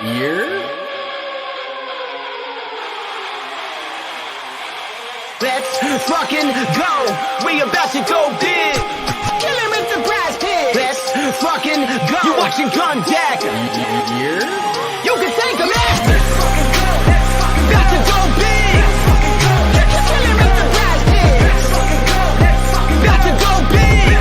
year. Let's fucking go. We about to go big. Kill him with the brass pig. Let's fucking go. You watching Contact. Year. You can thank him, man. Let's fucking go. About to go big. Kill him with the brass pig. Let's fucking go. About to go big.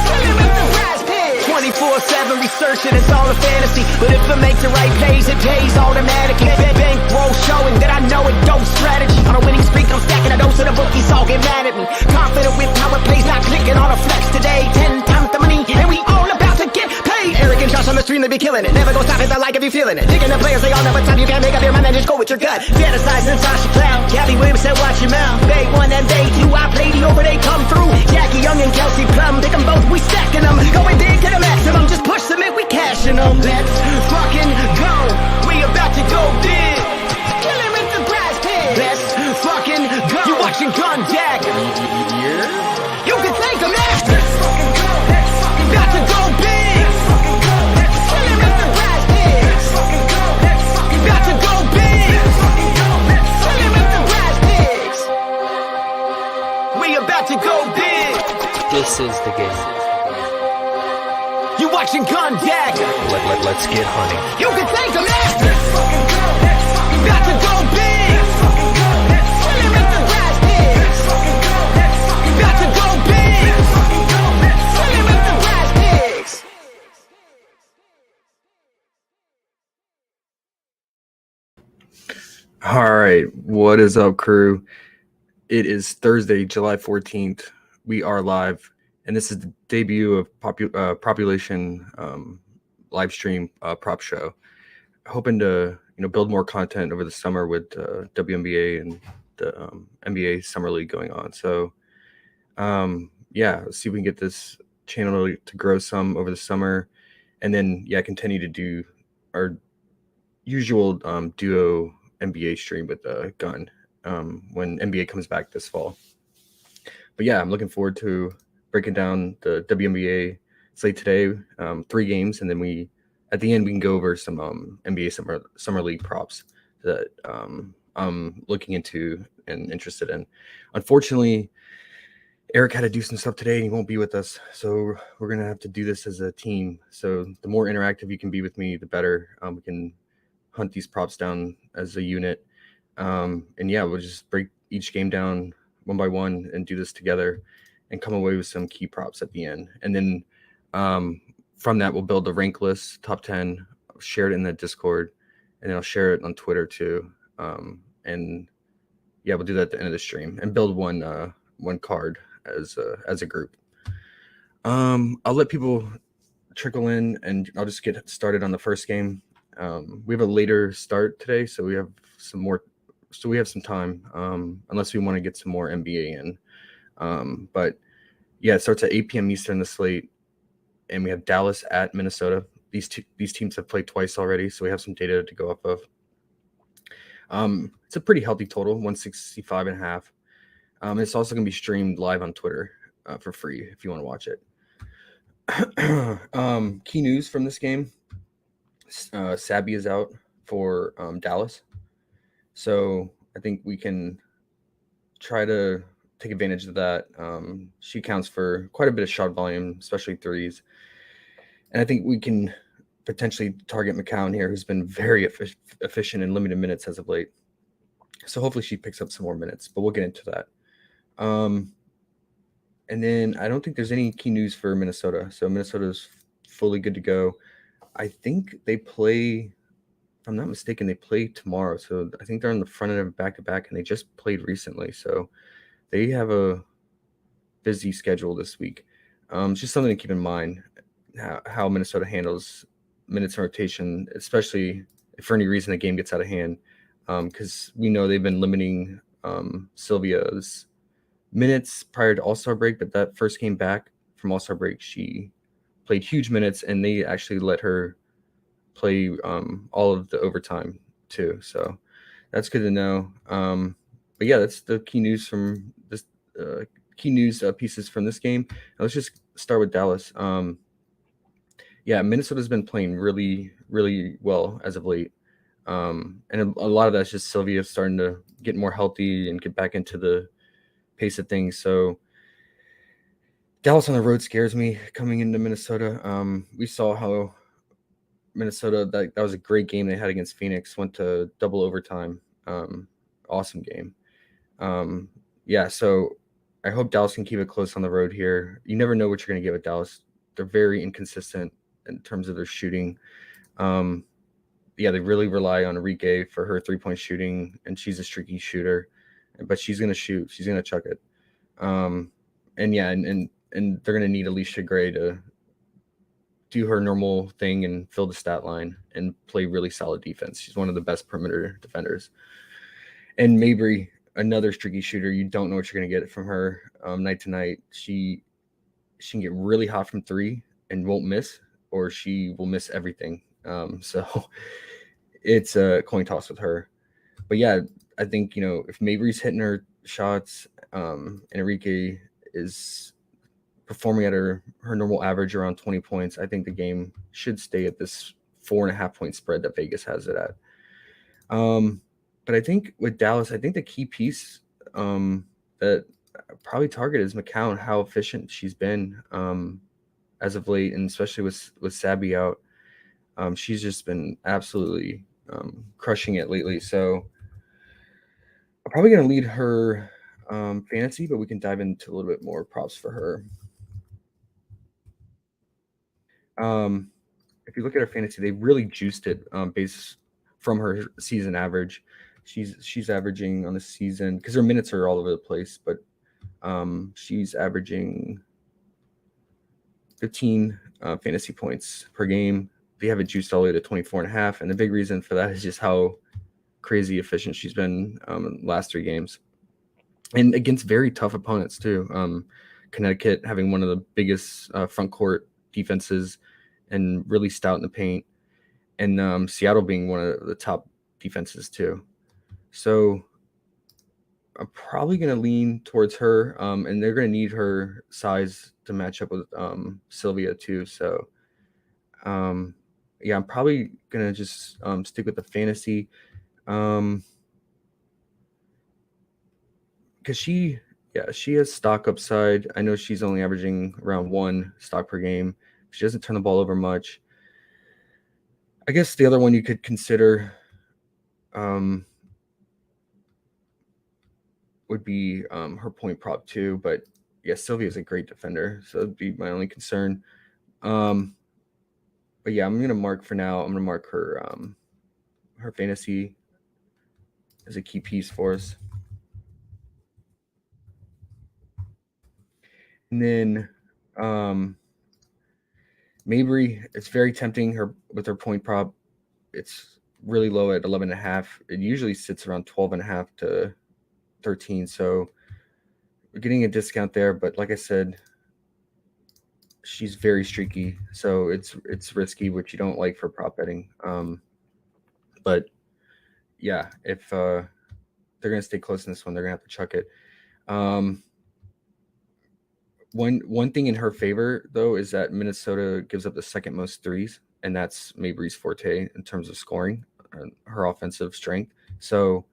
Kill him with the brass pig. 24/7 researching, it's all a fantasy. But if it makes the right plays, it pays automatically. Bankroll showing that I know it goes strategy. On a winning streak, I'm stacking a dose of the bookies, all get mad at me. Confident with how it plays, not clicking on a flex today. 10 times the money, and we all about to get paid. Arrogant Josh on the stream, they be killing it. Never gonna stop it, I like if you feeling it. Digging the players, they all never time. You can't make up your mind, then just go with your gut. Fantasizing Sasha Cloud. Gabby Williams said, watch your mouth. They 1 and they 2, I played the over, they come through. Jackie Young and Kelsey Plum, pick them both, we stacking them. Going big to the maximum, just push them in, we cashing them. Let's fucking go. We about to go big. Kill him with the brass pig. Let's fucking go. You watching Contact. Year. You can thank him, man. Let's fucking go. About to go big. Kill him with the brass pig. Let's fucking go. About to go big. Kill him with the brass pigs. We about to go big. This is the game. You watching Contact. Let's get hunting. You can thank him, man. Let's fucking go. About to go big. Kill him with the brass pig. Let's fucking go. About to go big. Kill him with the brass pigs. All right, what is up, crew? It is Thursday, July 14th. We are live, and this is the debut of Population live stream prop show. Hoping to build more content over the summer with WNBA and the NBA Summer League going on. So let's see if we can get this channel to grow some over the summer, and then continue to do our usual duo NBA stream with Gun when NBA comes back this fall. But I'm looking forward to breaking down the WNBA slate today, 3 games, and then at the end we can go over some NBA summer league props that I'm looking into and interested in. Unfortunately, Eric had to do some stuff today and he won't be with us, so we're gonna have to do this as a team. So the more interactive you can be with me, the better. We can hunt these props down as a unit, and we'll just break each game down one by one and do this together and come away with some key props at the end. And then from that, we'll build a rank list, top 10, share it in the Discord, and then I'll share it on Twitter too. We'll do that at the end of the stream and build one card as a group. I'll let people trickle in, and I'll just get started on the first game. We have a later start today, so we have some time, unless we want to get some more NBA in. It starts at 8 p.m. Eastern, the slate, and we have Dallas at Minnesota. These teams have played twice already, so we have some data to go off of. It's a pretty healthy total, 165.5. It's also going to be streamed live on Twitter for free if you want to watch it. Key news from this game. Sabby is out for Dallas. So I think we can try to take advantage of that. She counts for quite a bit of shot volume, especially threes. And I think we can potentially target McCown here, who's been very efficient in limited minutes as of late. So hopefully she picks up some more minutes, but we'll get into that. And then I don't think there's any key news for Minnesota. So Minnesota's fully good to go. I think they play, if I'm not mistaken, they play tomorrow. So I think they're on the front end of back-to-back, and they just played recently. So they have a busy schedule this week. It's just something to keep in mind, how Minnesota handles minutes in rotation, especially if for any reason the game gets out of hand. Because we know they've been limiting Sylvia's minutes prior to All-Star break, but that first game back from All-Star break, she played huge minutes, and they actually let her play all of the overtime too. So that's good to know. That's the key news from this. Key news pieces from this game. Now let's just start with Dallas. Yeah, Minnesota's been playing really, really well as of late. And a lot of that's just Sylvia starting to get more healthy and get back into the pace of things. So Dallas on the road scares me coming into Minnesota. We saw how Minnesota, that was a great game they had against Phoenix, went to double overtime. Awesome game. Um, yeah, so I hope Dallas can keep it close on the road here. You never know what you're going to get with Dallas. They're very inconsistent in terms of their shooting. Um, yeah, they really rely on Enrique for her 3-point shooting, and she's a streaky shooter, but she's going to shoot. She's going to chuck it. Um, and yeah, and they're going to need Alicia Gray to do her normal thing and fill the stat line and play really solid defense. She's one of the best perimeter defenders. And Mabry, another streaky shooter. You don't know what you're going to get from her night to night. She can get really hot from three and won't miss, or she will miss everything. So it's a coin toss with her. But yeah, I think, if Mabry's hitting her shots, and Enrique is performing at her normal average around 20 points, I think the game should stay at this 4.5-point spread that Vegas has it at. But I think with Dallas, I think the key piece that probably target is McCown, how efficient she's been as of late, and especially with Sabby out. She's just been absolutely crushing it lately. So I'm probably going to lead her fantasy, but we can dive into a little bit more props for her. If you look at her fantasy, they really juiced it based from her season average. She's averaging on the season, because her minutes are all over the place, but she's averaging 15 fantasy points per game. They have it juiced all the way to 24.5, and the big reason for that is just how crazy efficient she's been in the last 3 games, and against very tough opponents too. Connecticut having one of the biggest front court defenses and really stout in the paint, and Seattle being one of the top defenses too. So I'm probably going to lean towards her, and they're going to need her size to match up with Sylvia too. So yeah, I'm probably going to just stick with the fantasy, because she has stock upside. I know she's only averaging around 1 stock per game. She doesn't turn the ball over much. I guess the other one you could consider would be her point prop too. But yeah, Sylvia's a great defender, so that'd be my only concern. But yeah, I'm gonna mark for now. I'm gonna mark her fantasy as a key piece for us. And then Mabry, it's very tempting her with her point prop. It's really low at 11.5. It usually sits around 12.5 to 13. So we're getting a discount there, but like I said, she's very streaky, so it's risky, which you don't like for prop betting. But yeah, if they're gonna stay close in this one, they're gonna have to chuck it. One thing in her favor though is that Minnesota gives up the second most threes, and that's Mabry's forte in terms of scoring and her offensive strength. So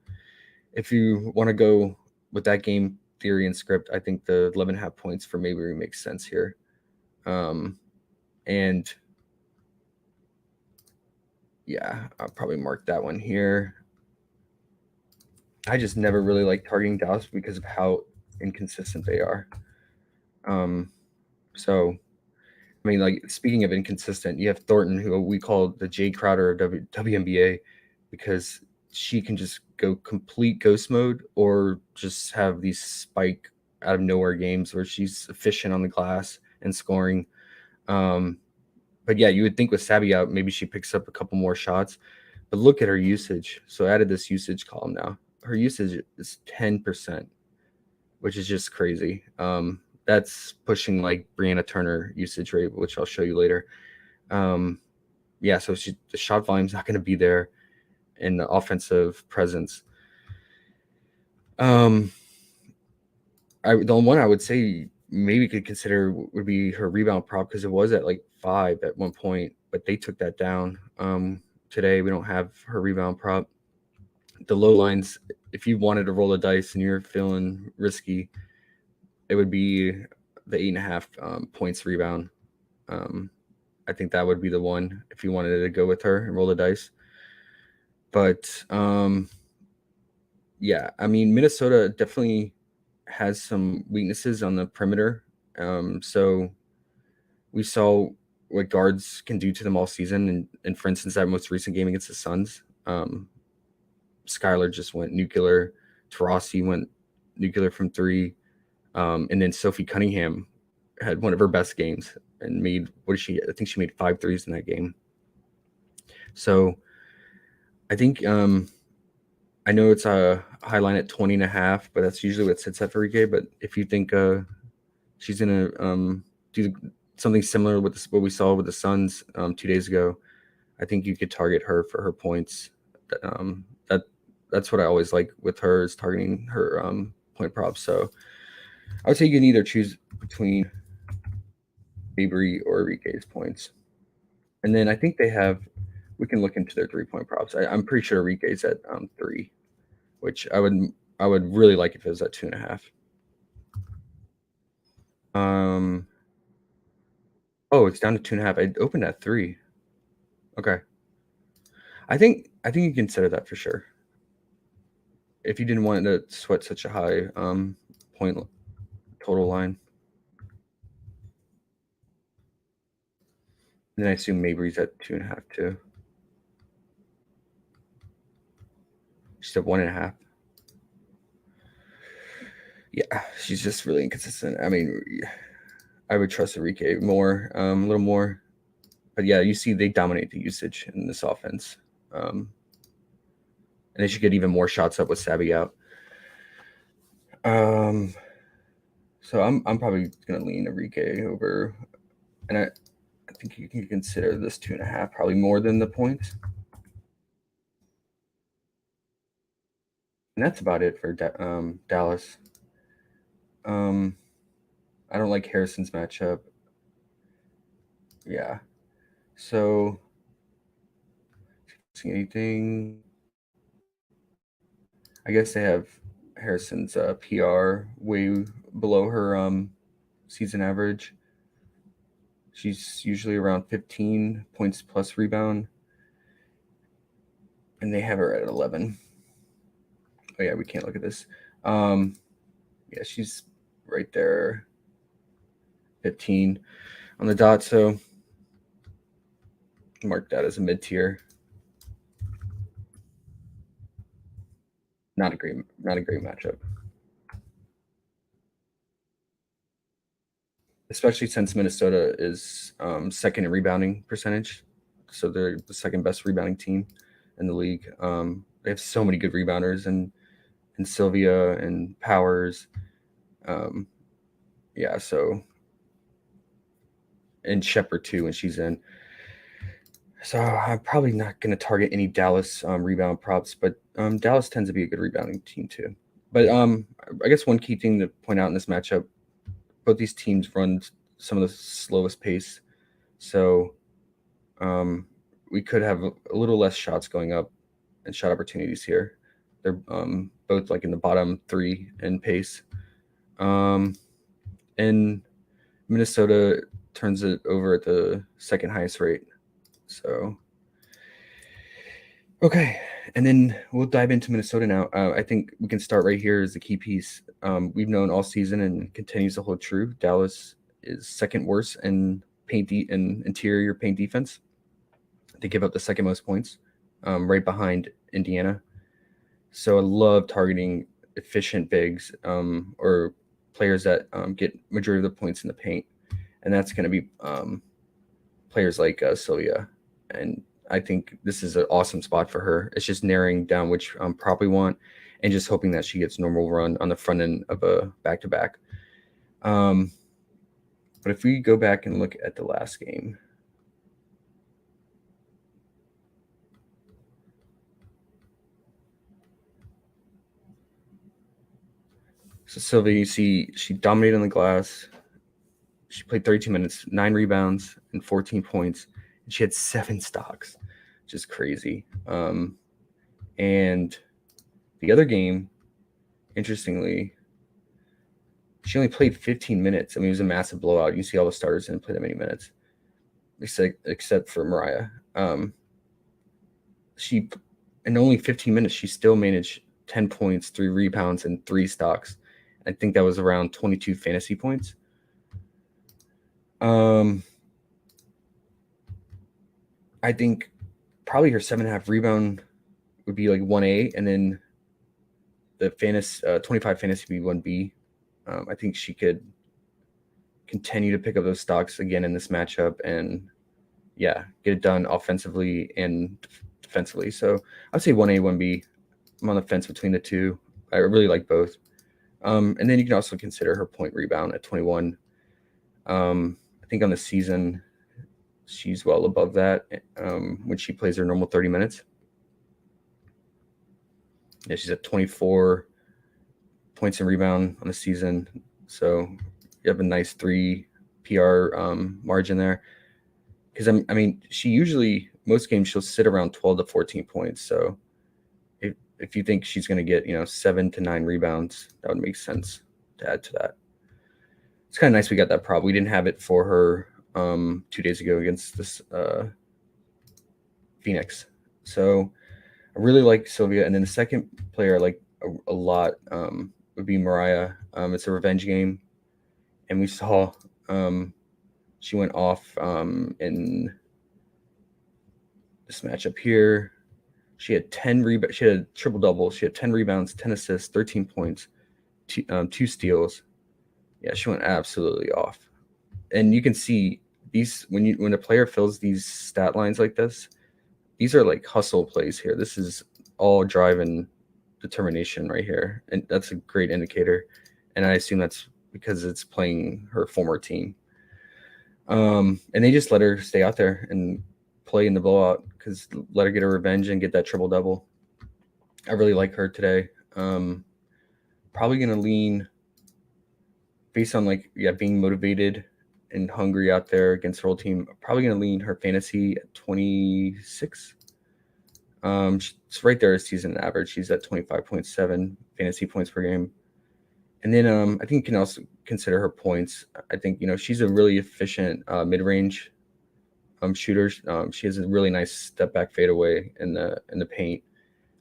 if you want to go with that game theory and script, I think the 11.5 points for Mabry makes sense here. And yeah, I'll probably mark that one here. I just never really like targeting Dallas because of how inconsistent they are. So, I mean, like, speaking of inconsistent, you have Thornton, who we call the Jay Crowder of WNBA, because she can just go complete ghost mode or just have these spike out of nowhere games where she's efficient on the glass and scoring. But yeah, you would think with Sabby out, maybe she picks up a couple more shots. But look at her usage. So I added this usage column now. Her usage is 10%, which is just crazy. That's pushing like Brianna Turner usage rate, which I'll show you later. Yeah, so the shot volume's not going to be there, and the offensive presence. The one I would say maybe could consider would be her rebound prop, because it was at like 5 at one point, but they took that down. Today we don't have her rebound prop. The low lines, if you wanted to roll the dice and you're feeling risky, it would be the 8.5 points rebound. I think that would be the one if you wanted to go with her and roll the dice. But yeah, I mean, Minnesota definitely has some weaknesses on the perimeter. So we saw what guards can do to them all season. And for instance, that most recent game against the Suns, Skylar just went nuclear. Taurasi went nuclear from 3. And then Sophie Cunningham had one of her best games and made, I think she made 5 threes in that game. So I think, I know it's a high line at 20.5, but that's usually what sits at for Rike. But if you think she's going to do something similar with what we saw with the Suns 2 days ago, I think you could target her for her points. That's what I always like with her, is targeting her point props. So I would say you can either choose between Mabry or Rike's points. And then I think we can look into their 3-point props. I'm pretty sure Rike's at 3, which I would really like if it was at 2.5. Oh, it's down to 2.5. It opened at 3. Okay. I think you consider that for sure. If you didn't want to sweat such a high point total line. And then I assume Mabry's at 2.5 too. She's at 1.5. Yeah, she's just really inconsistent. I mean, I would trust Enrique more, a little more. But yeah, you see they dominate the usage in this offense. And they should get even more shots up with Savvy out. So I'm probably gonna lean Enrique over, and I think you can consider this 2.5 probably more than the points. And that's about it for Dallas. I don't like Harrison's matchup. Yeah. So, see anything? I guess they have Harrison's PR way below her season average. She's usually around 15 points plus rebound, and they have her at 11. Oh yeah, we can't look at this. Yeah, she's right there, 15 on the dot. So mark that as a mid tier. Not a great matchup, especially since Minnesota is second in rebounding percentage. So they're the second best rebounding team in the league. They have so many good rebounders, and Sylvia and Powers. Yeah, so, and Shepard too when she's in. So I'm probably not going to target any Dallas rebound props, but Dallas tends to be a good rebounding team too. But I guess one key thing to point out in this matchup, both these teams run some of the slowest pace. So we could have a little less shots going up and shot opportunities here. They're both like in the bottom 3 in pace. And Minnesota turns it over at the second highest rate. So, okay. And then we'll dive into Minnesota now. I think we can start right here as the key piece. We've known all season and continues to hold true. Dallas is second worst in interior paint defense. They give up the second most points, right behind Indiana. So I love targeting efficient bigs or players that get majority of the points in the paint. And that's going to be players like Sylvia. And I think this is an awesome spot for her. It's just narrowing down which prop we want and just hoping that she gets normal run on the front end of a back-to-back. But if we go back and look at the last game, so Sylvia, you see she dominated on the glass. She played 32 minutes, 9 rebounds, and 14 points, and she had 7 stocks, which is crazy. And the other game, interestingly, she only played 15 minutes. I mean, it was a massive blowout. You see all the starters didn't play that many minutes, except for Mariah. She, in only 15 minutes, she still managed 10 points, 3 rebounds, and 3 stocks. I think that was around 22 fantasy points. I think probably her 7.5 rebound would be like 1A, and then the 25 fantasy would be 1B. I think she could continue to pick up those stocks again in this matchup and, yeah, get it done offensively and defensively. So I'd say 1A, 1B. I'm on the fence between the two. I really like both. And then you can also consider her point rebound at 21. I think on the season, she's well above that when she plays her normal 30 minutes. Yeah, she's at 24 points and rebound on the season. So you have a nice 3 PR margin there. Because, I mean, she usually, most games, she'll sit around 12 to 14 points. So if you think she's going to get, 7 to 9 rebounds, that would make sense to add to that. It's kind of nice we got that prop. We didn't have it for her 2 days ago against this Phoenix. So I really like Sylvia. And then the second player I like a lot would be Mariah. It's a revenge game. And we saw she went off in this matchup here. She had 10 rebounds. She had a triple double. She had 10 rebounds, 10 assists, 13 points, 2 steals. Yeah, she went absolutely off. And you can see these when a player fills these stat lines like this, these are like hustle plays here. This is all drive and determination right here, and that's a great indicator. And I assume that's because it's playing her former team. And they just let her stay out there and play in the blowout because let her get her revenge and get that triple double. I really like her today. Probably gonna lean based on being motivated and hungry out there against her old team. Probably gonna lean her fantasy at 26. It's right there as season average. She's at 25.7 fantasy points per game. And then I think you can also consider her points. I think she's a really efficient mid-range shooter. She has a really nice step back fadeaway in the paint,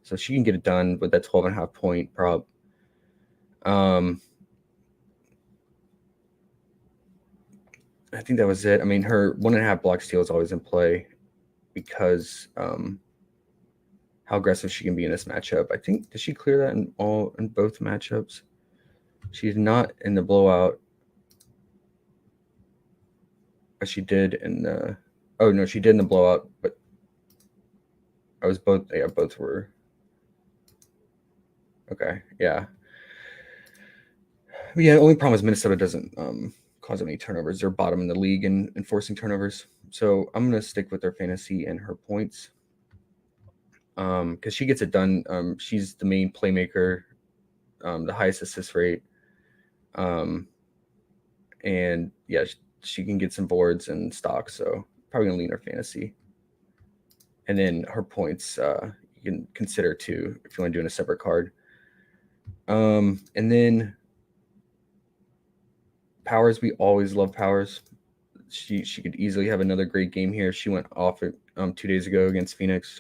so she can get it done with that 12.5 point prop. I think that was it. I mean, her 1.5 block steal is always in play because how aggressive she can be in this matchup. I think, did she clear that in both matchups? She's not in the blowout, but she did in the. Oh no, she did in the blowout, but I was both. Yeah, both were. Okay, yeah. But yeah, the only problem is Minnesota doesn't cause any turnovers. They're bottom in the league in enforcing turnovers. So I'm gonna stick with her fantasy and her points. Because she gets it done. She's the main playmaker, the highest assist rate. And yeah, she can get some boards and stocks. So probably gonna lean her fantasy. And then her points, you can consider too if you want to do in a separate card. And then Powers, we always love Powers. She could easily have another great game here. She went off 2 days ago against Phoenix.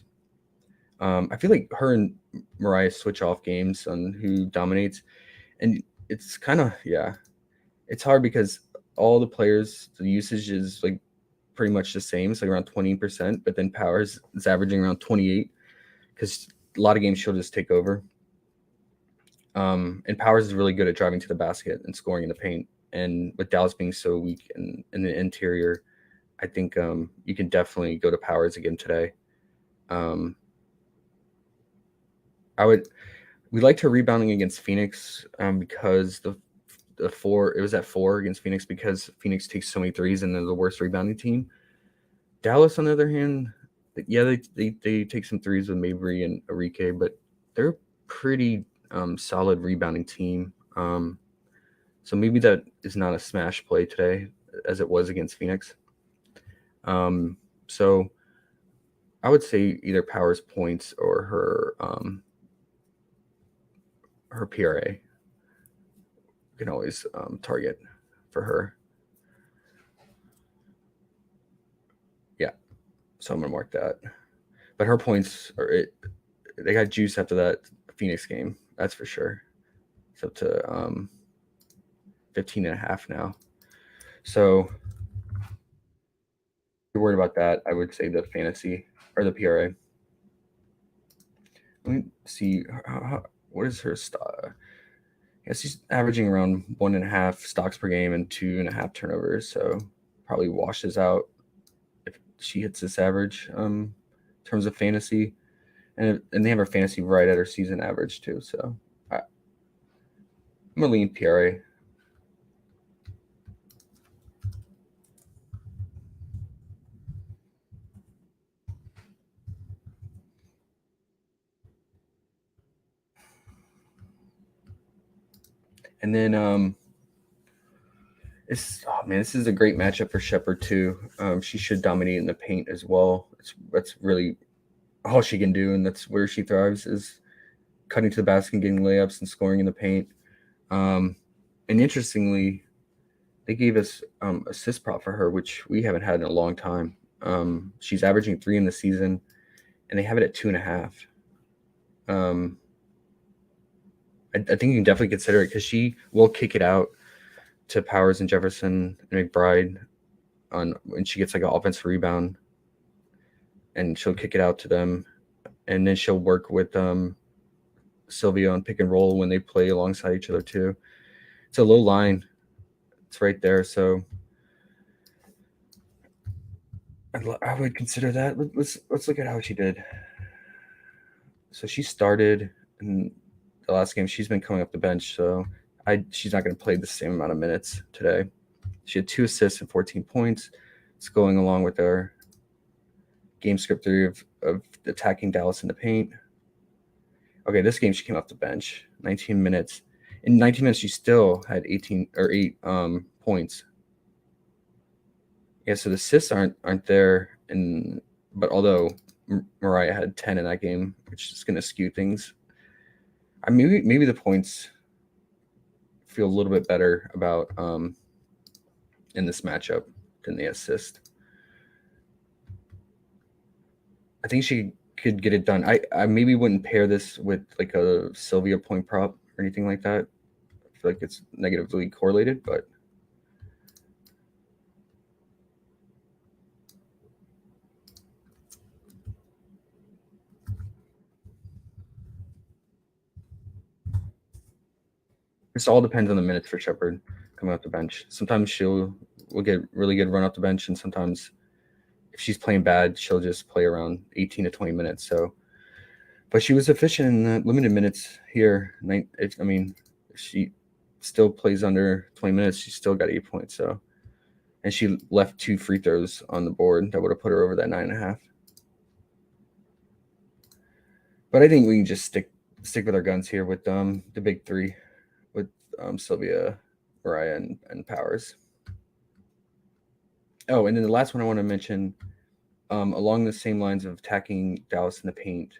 I feel like her and Mariah switch off games on who dominates, and it's kind of it's hard because all the players, the usage is like pretty much the same. It's like around 20%, but then Powers is averaging around 28 because a lot of games she'll just take over. And Powers is really good at driving to the basket and scoring in the paint. And with Dallas being so weak in the interior, I think you can definitely go to Powers again today. We liked her rebounding against Phoenix because the 4, it was at 4 against Phoenix because Phoenix takes so many threes and they're the worst rebounding team. Dallas, on the other hand, yeah, they take some threes with Mabry and Arike, but they're a pretty solid rebounding team. So maybe that is not a smash play today as it was against Phoenix. So I would say either Powers points or her PRA. You can always target for her. Yeah, so I'm gonna mark that. But her points they got juice after that Phoenix game. That's for sure. It's up to 15 and a half now. So if you're worried about that, I would say the fantasy or the PRA. Let me see what is her stock. Yeah, she's averaging around 1.5 stocks per game and 2.5 turnovers. So probably washes out if she hits this average in terms of fantasy. And they have her fantasy right at her season average too. So I'm gonna lean PRA. And then this is a great matchup for Shepard too. She should dominate in the paint as well. That's really all she can do, and that's where she thrives, is cutting to the basket and getting layups and scoring in the paint. And interestingly, they gave us assist prop for her, which we haven't had in a long time. She's averaging 3 in the season, and they have it at 2.5. I think you can definitely consider it because she will kick it out to Powers and Jefferson and McBride when she gets like an offensive rebound, and she'll kick it out to them, and then she'll work with Sylvia on pick and roll when they play alongside each other too. It's a low line. It's right there, so I would consider that. Let's look at how she did. So she started in the last game. She's been coming up the bench, so she's not going to play the same amount of minutes today. She had 2 assists and 14 points. It's going along with our game script theory of attacking Dallas in the paint. Okay, this game she came off the bench, 19 minutes. In 19 minutes, she still had 8 points. Yeah, so the assists aren't there, but although Mariah had 10 in that game, which is going to skew things. Maybe the points feel a little bit better about in this matchup than the assist. I think she could get it done. I maybe wouldn't pair this with like a Sylvia point prop or anything like that. I feel like it's negatively correlated, but this all depends on the minutes for Shepard coming off the bench. Sometimes will get really good run off the bench, and sometimes if she's playing bad, she'll just play around 18 to 20 minutes. So, but she was efficient in the limited minutes here. If she still plays under 20 minutes, she still got 8 points. So, and she left 2 free throws on the board that would have put her over that 9.5. But I think we can just stick with our guns here with the big 3, with Sylvia, Mariah, and Powers. Oh, and then the last one I want to mention, along the same lines of attacking Dallas in the paint,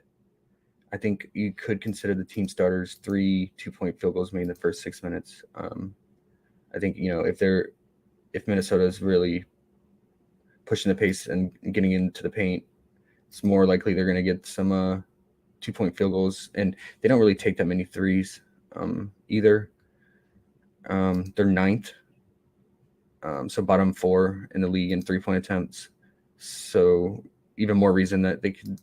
I think you could consider the team starters 3 2-point field goals made in the first 6 minutes. I think if Minnesota is really pushing the pace and getting into the paint, it's more likely they're going to get some 2-point field goals, and they don't really take that many threes either. They're 9th. So bottom 4 in the league in 3-point attempts. So even more reason that they could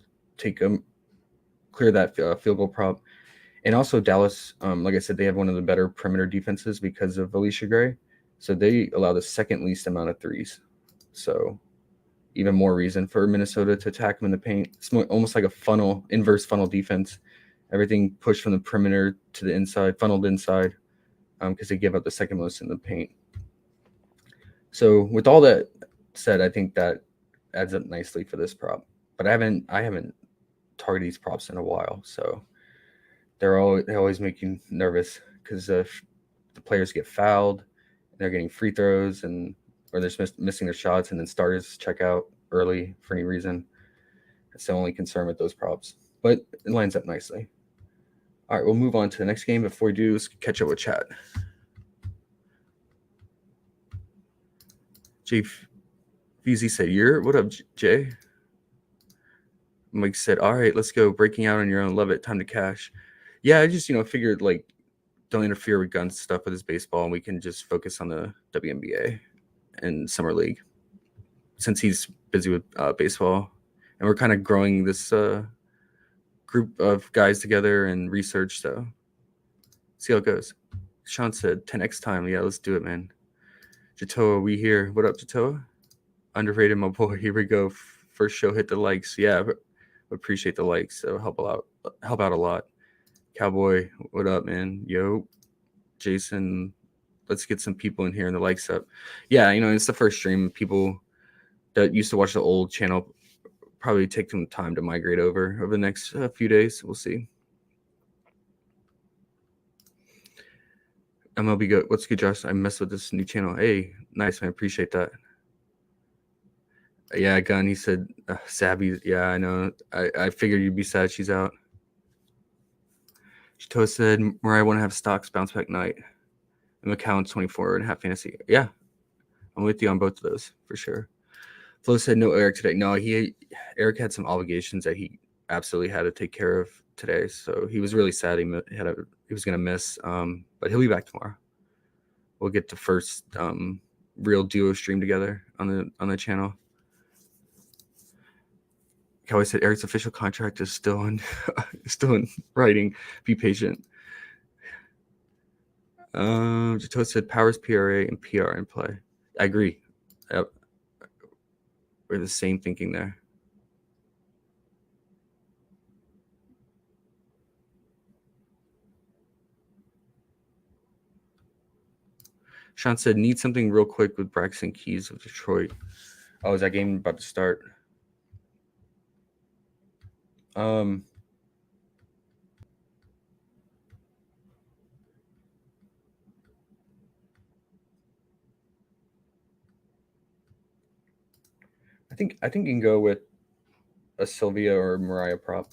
clear that field goal prop. And also Dallas, like I said, they have one of the better perimeter defenses because of Alicia Gray. So they allow the second least amount of threes. So even more reason for Minnesota to attack them in the paint. It's almost like a inverse funnel defense. Everything pushed from the perimeter to the inside, funneled inside, because they give up the second most in the paint. So with all that said, I think that adds up nicely for this prop. But I haven't targeted these props in a while, so they always make you nervous because if the players get fouled, they're getting free throws, and or they're missing their shots, and then starters check out early for any reason. That's the only concern with those props, but it lines up nicely. All right, we'll move on to the next game. Before we do, let's catch up with chat. Jay VZ said, what up, Jay? Mike said, all right, let's go. Breaking out on your own. Love it. Time to cash. Yeah, I just, figured like don't interfere with gun stuff with his baseball, and we can just focus on the WNBA and Summer League since he's busy with baseball. And we're kind of growing this group of guys together and research. So see how it goes. Sean said 10x time. Yeah, let's do it, man. Jatoa, we here. What up, Jatoa? Underrated, my boy. Here we go. First show, hit the likes. Yeah, appreciate the likes. So help out a lot. Cowboy, what up, man? Yo, Jason, let's get some people in here and the likes up. Yeah, it's the first stream. People that used to watch the old channel probably take some time to migrate over the next few days. We'll see. MLB go. What's good, Josh? I messed with this new channel. Hey, nice, man. Appreciate that. Yeah, Gunn, he said, Sabby. Yeah, I know. I figured you'd be sad she's out. Chito said, Mariah want to have stocks bounce back night. And McCown 24.5 fantasy. Yeah, I'm with you on both of those for sure. Flo said no Eric today. No, Eric had some obligations that he absolutely had to take care of today. So he was really sad. He was going to miss, but he'll be back tomorrow. We'll get the first real duo stream together on the channel. Cowboy said Eric's official contract is still in writing. Be patient. Jato said Powers PRA and PR in play. I agree. Yep. We're the same thinking there. Sean said, need something real quick with Braxton Keys of Detroit. Oh, is that game about to start? I think you can go with a Sylvia or Mariah prop.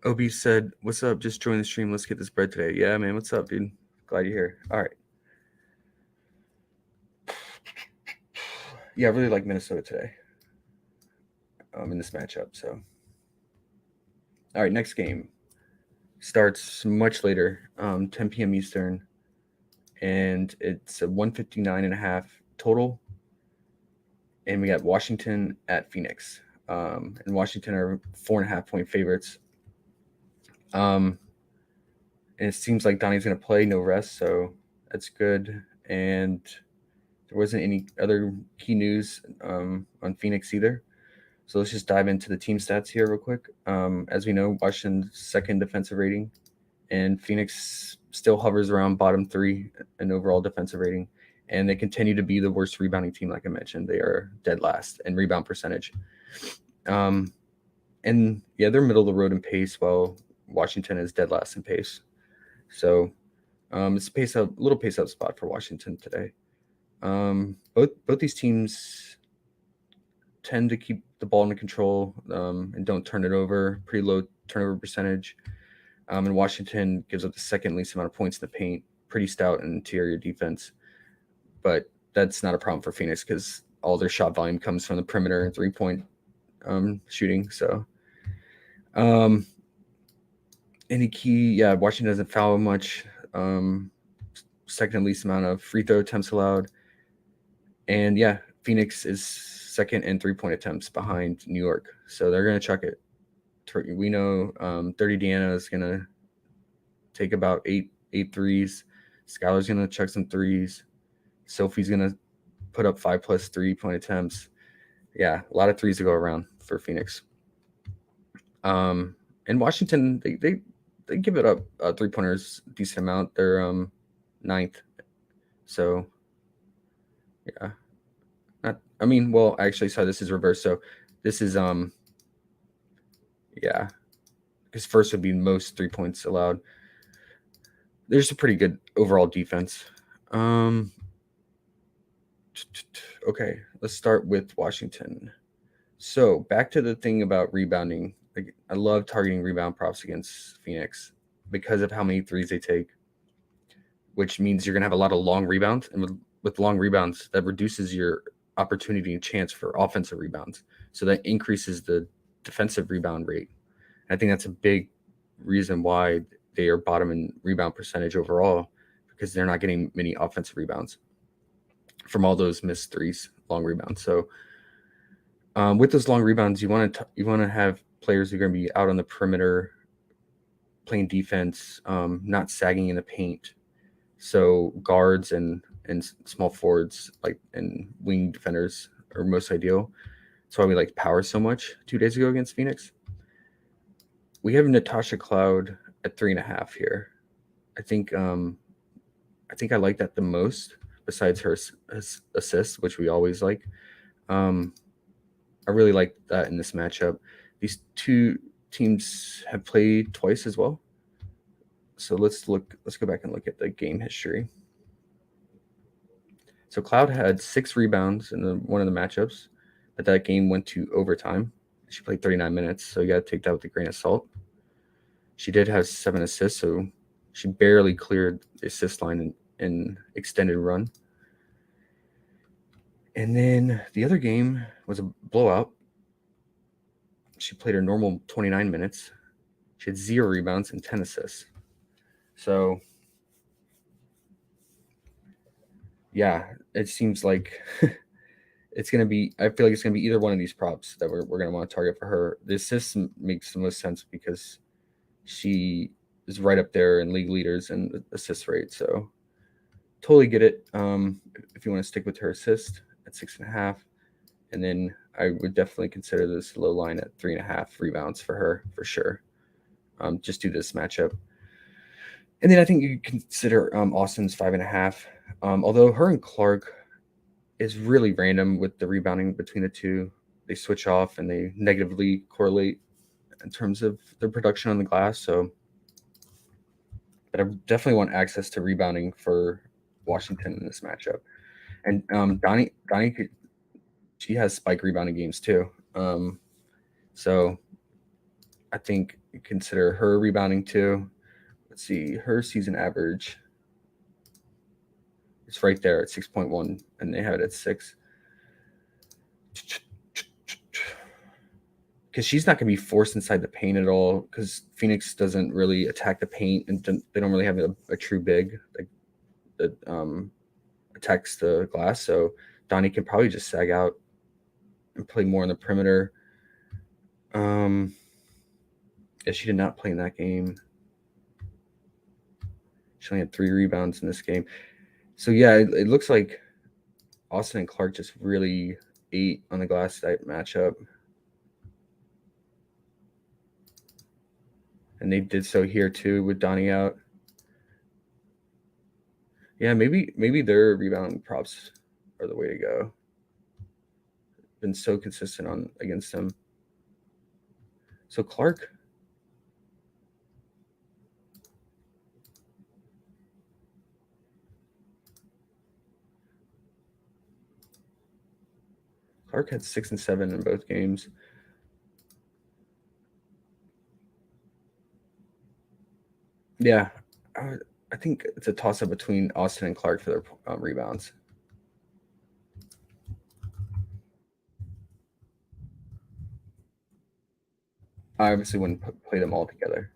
Obi said, what's up? Just join the stream. Let's get this bread today. Yeah, man. What's up, dude? Glad you're here. All right. Yeah, I really like Minnesota today in this matchup. So, all right, next game starts much later, 10 p.m. Eastern, and it's a 159.5 total. And we got Washington at Phoenix. And Washington are 4.5 point favorites. And it seems like Donnie's going to play, no rest, so that's good. And there wasn't any other key news on Phoenix either. So let's just dive into the team stats here real quick. As we know, Washington's second defensive rating, and Phoenix still hovers around bottom 3 in overall defensive rating. And they continue to be the worst rebounding team, like I mentioned. They are dead last in rebound percentage. And, yeah, they're middle of the road in pace, while Washington is dead last in pace. So it's a little pace up spot for Washington today. Both these teams tend to keep the ball under control and don't turn it over. Pretty low turnover percentage. And Washington gives up the second least amount of points in the paint. Pretty stout interior defense. But that's not a problem for Phoenix because all their shot volume comes from the perimeter and 3-point shooting. So any key, yeah, Washington doesn't foul much. Second least amount of free throw attempts allowed. And yeah, Phoenix is second in 3-point attempts behind New York. So they're going to chuck it. We know 30 Deanna is going to take about eight threes. Skylar's going to chuck some threes. Sophie's going to put up 5+ 3-point attempts. Yeah, a lot of threes to go around for Phoenix. And Washington, they give it up 3-pointers a decent amount. They're 9th. So, yeah. Not, I mean, well, actually, sorry, this is reverse. So this is yeah, because first would be most 3 points allowed. There's a pretty good overall defense. Okay, let's start with Washington. So back to the thing about rebounding. Like, I love targeting rebound props against Phoenix because of how many threes they take, which means you're gonna have a lot of long rebounds, and with long rebounds, that reduces your opportunity and chance for offensive rebounds. So that increases the defensive rebound rate. I think that's a big reason why they are bottom in rebound percentage overall, because they're not getting many offensive rebounds from all those missed threes, long rebounds. So with those long rebounds, you want to have players who are going to be out on the perimeter, playing defense, not sagging in the paint. So guards and small forwards like and wing defenders are most ideal. That's why we like power so much 2 days ago against Phoenix. We have Natasha Cloud at 3.5 here. I think I like that the most, besides her assists, which we always like. I really like that in this matchup. These two teams have played twice as well. So let's go back and look at the game history. So Cloud had 6 rebounds in one of the matchups, but that game went to overtime. She played 39 minutes, so you got to take that with a grain of salt. She did have 7 assists, so she barely cleared the assist line in extended run. And then the other game was a blowout. She played her normal 29 minutes. She had 0 rebounds and 10 assists. So, yeah, it seems like it's going to be – I feel like it's going to be either one of these props that we're going to want to target for her. The assists makes the most sense because she is right up there in league leaders and assist rate. So, totally get it. If you want to stick with her assist at 6.5. And then I would definitely consider this low line at 3.5 rebounds for her, for sure. Just do this matchup. And then I think you consider Austin's 5.5. Although her and Clark is really random with the rebounding between the two. They switch off and they negatively correlate in terms of their production on the glass. So, but I definitely want access to rebounding for Washington in this matchup. And Donnie could, she has spike rebounding games too. So I think you consider her rebounding too. Let's see, her season average. It's right there at 6.1, and they have it at 6. Because she's not going to be forced inside the paint at all, because Phoenix doesn't really attack the paint, and they don't really have a true big that attacks the glass. So Donnie can probably just sag out and play more on the perimeter. Yeah, she did not play in that game. She only had 3 rebounds in this game. So, yeah, it looks like Austin and Clark just really ate on the glass type matchup. And they did so here too with Donnie out. Yeah, maybe their rebound props are the way to go. Been so consistent on against them. So Clark had 6 and 7 in both games. Yeah, I think it's a toss-up between Austin and Clark for their rebounds. I obviously wouldn't play them all together.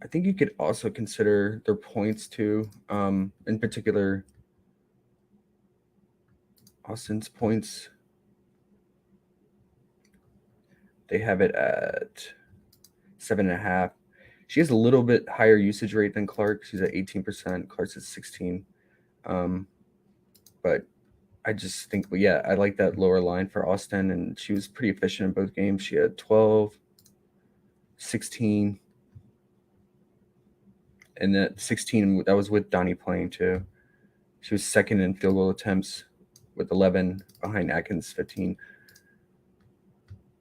I think you could also consider their points too. In particular, Austin's points. They have it at 7.5. She has a little bit higher usage rate than Clark. She's at 18%. Clark's at 16. But I just think, yeah, I like that lower line for Austin, and she was pretty efficient in both games. She had 12, 16, and that 16, that was with Donnie playing too. She was second in field goal attempts with 11 behind Atkins 15.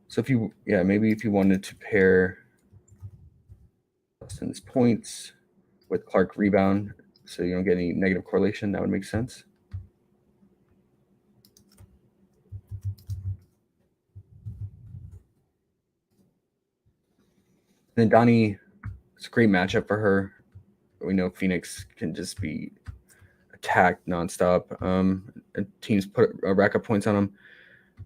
So maybe if you wanted to pair Austin's points with Clark rebound, so you don't get any negative correlation, that would make sense. And then Donnie, it's a great matchup for her. We know Phoenix can just be attacked nonstop. Teams put a rack of points on them,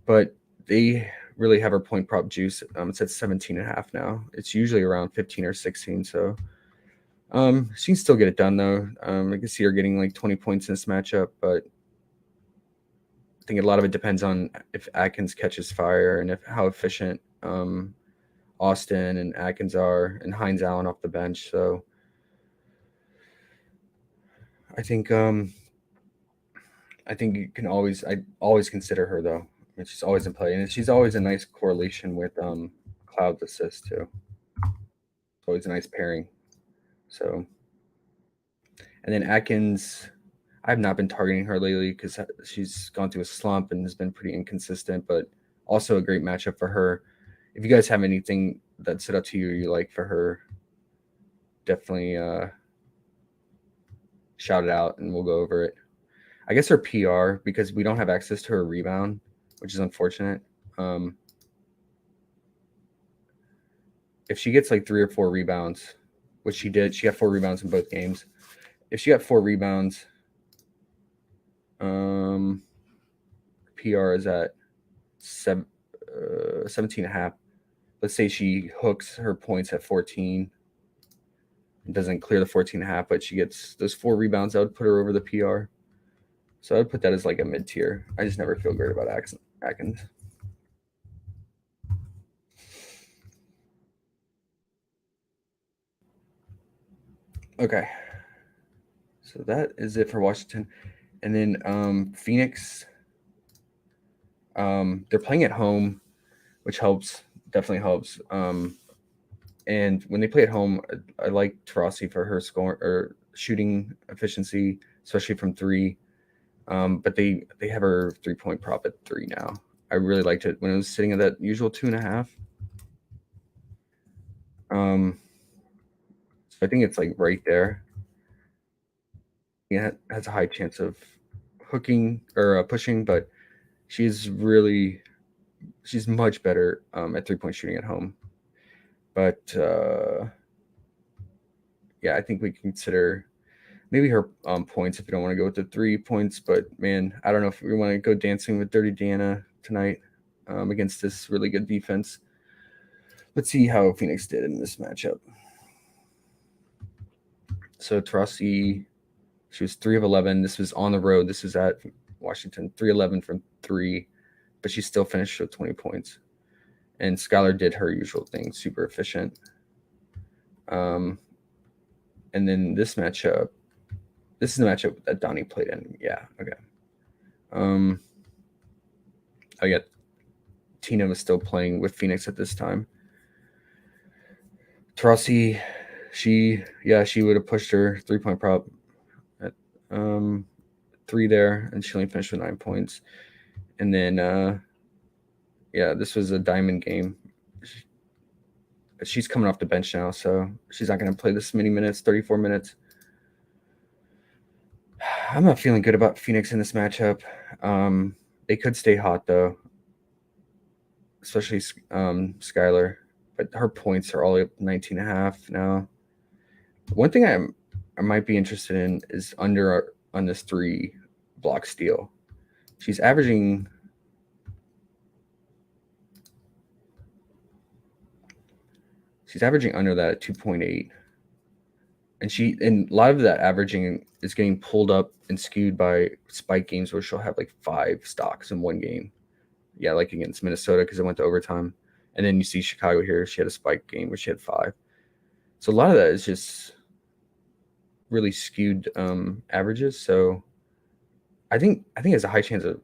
but they really have her point prop juice. It's at 17.5 now. It's usually around 15 or 16. So she can still get it done though. I can see her getting like 20 points in this matchup, but I think a lot of it depends on if Atkins catches fire and how efficient Austin and Atkins are, and Hines Allen off the bench. So I think you can always consider her though. I mean, she's always in play, and she's always a nice correlation with Cloud's assist too. It's always a nice pairing. So, and then Atkins, I've not been targeting her lately because she's gone through a slump and has been pretty inconsistent, but also a great matchup for her. If you guys have anything that stood out to you like for her, definitely shout it out and we'll go over it. I guess her PR, because we don't have access to her rebound, which is unfortunate. If she gets like 3 or 4 rebounds, which she did, she got 4 rebounds in both games. If she got 4 rebounds, PR is at 17.5. Let's say she hooks her points at 14 and doesn't clear the 14.5, but she gets those 4 rebounds. I would put her over the PR. So I would put that as like a mid tier. I just never feel great about Atkins. Okay. So that is it for Washington. And then Phoenix, they're playing at home, which helps, definitely helps. And when they play at home, I like Taurasi for her score or shooting efficiency, especially from 3. But they have her 3-point prop at 3 now. I really liked it when it was sitting at that usual 2.5. So I think it's like right there. Yeah, it has a high chance of hooking or pushing, but she's much better at 3-point shooting at home. But yeah, I think we can consider maybe her points if you don't want to go with the 3 points. But man, I don't know if we want to go dancing with Dirty Deanna tonight against this really good defense. Let's see how Phoenix did in this matchup. So Taurasi, she was 3 of 11. This was on the road. This is at Washington, 3-11 from 3, but she still finished with 20 points. And Skylar did her usual thing, super efficient. And then this is the matchup that Donnie played in. Yeah, okay. Oh yeah, Tina was still playing with Phoenix at this time. Taurasi, she would have pushed her 3-point prop at 3 there, and she only finished with 9 points. And then this was a diamond game. She's coming off the bench now, so she's not going to play this many minutes, 34 minutes. I'm not feeling good about Phoenix in this matchup. They could stay hot though, especially Skylar, but her points are all up 19.5 now. One thing I might be interested in is under on this 3 block steal. She's averaging under that at 2.8, and a lot of that averaging is getting pulled up and skewed by spike games where she'll have like 5 stocks in one game. Yeah, like against Minnesota because it went to overtime. And then you see Chicago here, she had a spike game where she had 5. So a lot of that is just really skewed averages. So I think there's a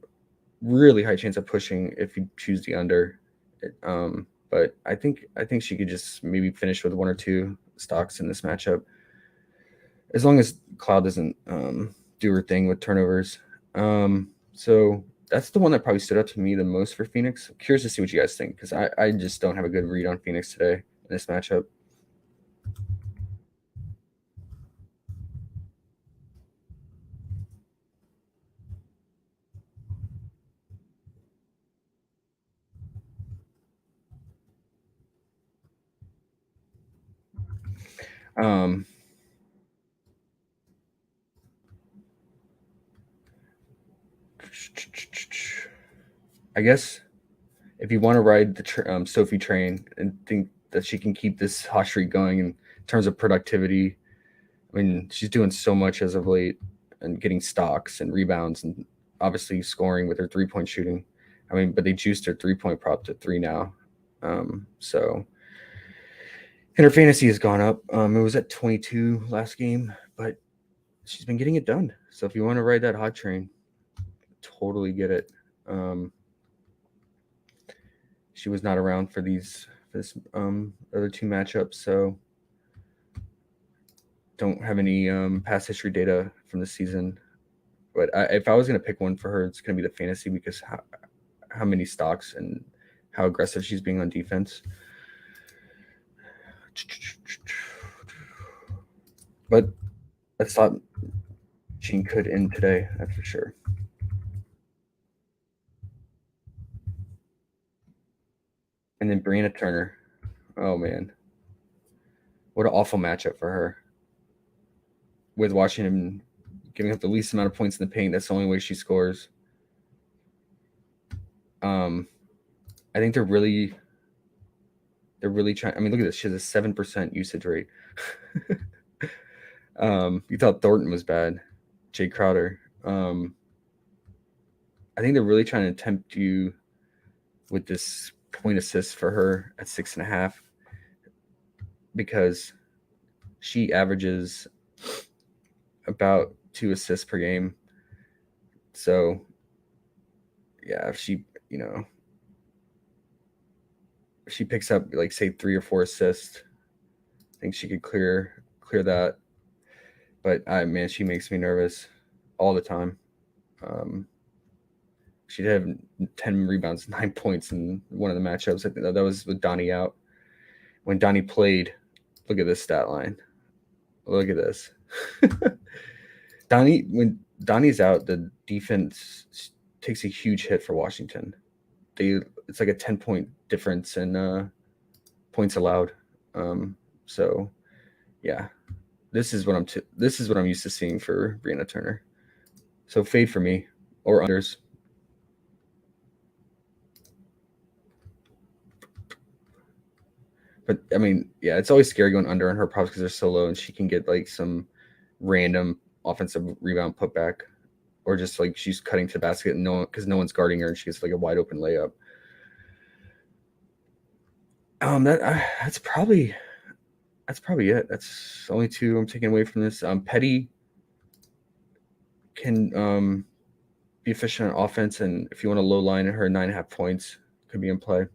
really high chance of pushing if you choose the under. But I think she could just maybe finish with 1 or 2 stocks in this matchup, as long as Cloud doesn't do her thing with turnovers. So that's the one that probably stood out to me the most for Phoenix. I'm curious to see what you guys think, because I just don't have a good read on Phoenix today in this matchup. Um, I guess if you want to ride the Sophie train and think that she can keep this hot streak going in terms of productivity, I mean, she's doing so much as of late and getting stocks and rebounds and obviously scoring with her 3-point shooting. I mean, but they juiced her 3-point prop to 3 now. So, and her fantasy has gone up. It was at 22 last game, but she's been getting it done. So if you want to ride that hot train, totally get it. She was not around for this other 2 matchups, so don't have any past history data from the season. But if I was going to pick one for her, it's going to be the fantasy, because how many stocks and how aggressive she's being on defense. But let's thought she could end today, that's for sure. And then Brianna Turner. Oh, man. What an awful matchup for her. With Washington giving up the least amount of points in the paint, that's the only way she scores. I think they're really trying. I mean, look at this. She has a 7% usage rate. You thought Thornton was bad, Jay Crowder. I think they're really trying to tempt you with this point assist for her at 6.5, because she averages about 2 assists per game. So yeah, if she picks up like say 3 or 4 assists, I think she could clear that. But man, she makes me nervous all the time. She did have 10 rebounds, 9 points in one of the matchups. I think that was with Donnie out. When Donnie played, look at this stat line. Look at this. When Donnie's out, the defense takes a huge hit for Washington. It's like a 10-point difference in points allowed. So yeah, this is what I'm used to seeing for Brianna Turner. So fade for me, or unders. But I mean, yeah, it's always scary going under on her props because they're so low, and she can get like some random offensive rebound putback, or just like she's cutting to the basket and because no one's guarding her, and she gets like a wide open layup. That's probably it. That's only 2 I'm taking away from this. Petty can be efficient on offense, and if you want a low line at her, 9.5 points could be in play.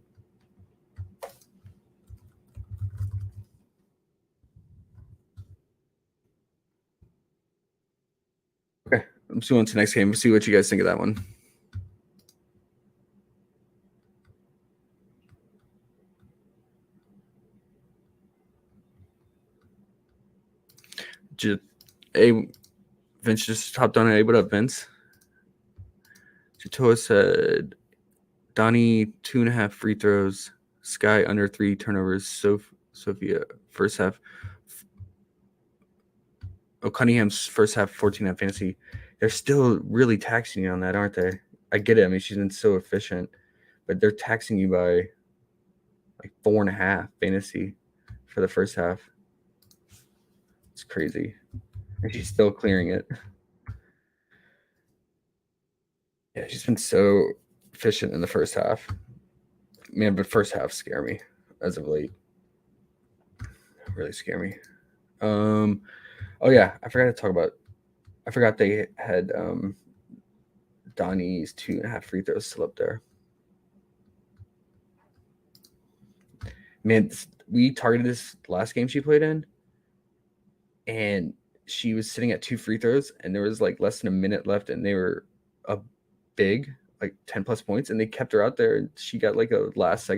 Okay, I'm moving on to the next game. We'll see what you guys think of that one. Vince just hopped on. Hey, what up, Vince? Jatoa said, Donnie 2.5 free throws, Sky under 3 turnovers, Sophia first half. Cunningham's first half 14.5 fantasy. They're still really taxing you on that, aren't they? I get it. I mean, she's been so efficient, but they're taxing you by like 4.5 fantasy for the first half. It's crazy. And she's still clearing it. Yeah, she's been so efficient in the first half. Man, but first half scare me as of late. Really scare me. Oh yeah, I forgot to talk about. I forgot they had Donnie's 2.5 free throws still up there. Man, we targeted this last game she played in, and she was sitting at 2 free throws, and there was like less than a minute left, and they were a big, like 10 plus points, and they kept her out there. And she got like a last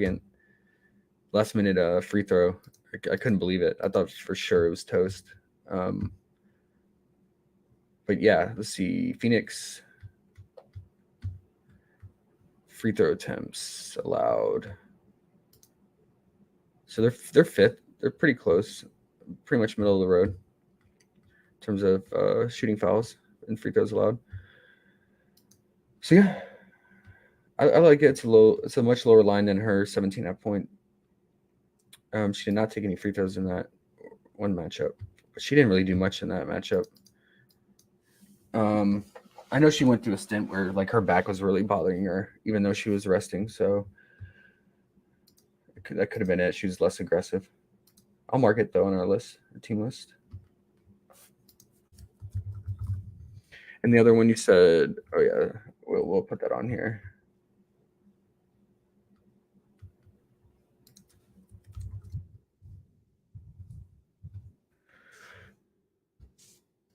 minute free throw. I couldn't believe it. I thought for sure it was toast. But yeah, let's see. Phoenix free throw attempts allowed. So they're fifth. They're pretty close, pretty much middle of the road in terms of shooting fouls and free throws allowed. So yeah, I like it. It's a much lower line than her 17.5 point. She did not take any free throws in that one matchup. But she didn't really do much in that matchup. I know she went through a stint where like her back was really bothering her, even though she was resting. So that could have been it. She was less aggressive. I'll mark it though on our team list. And the other one you said, oh yeah, we'll put that on here.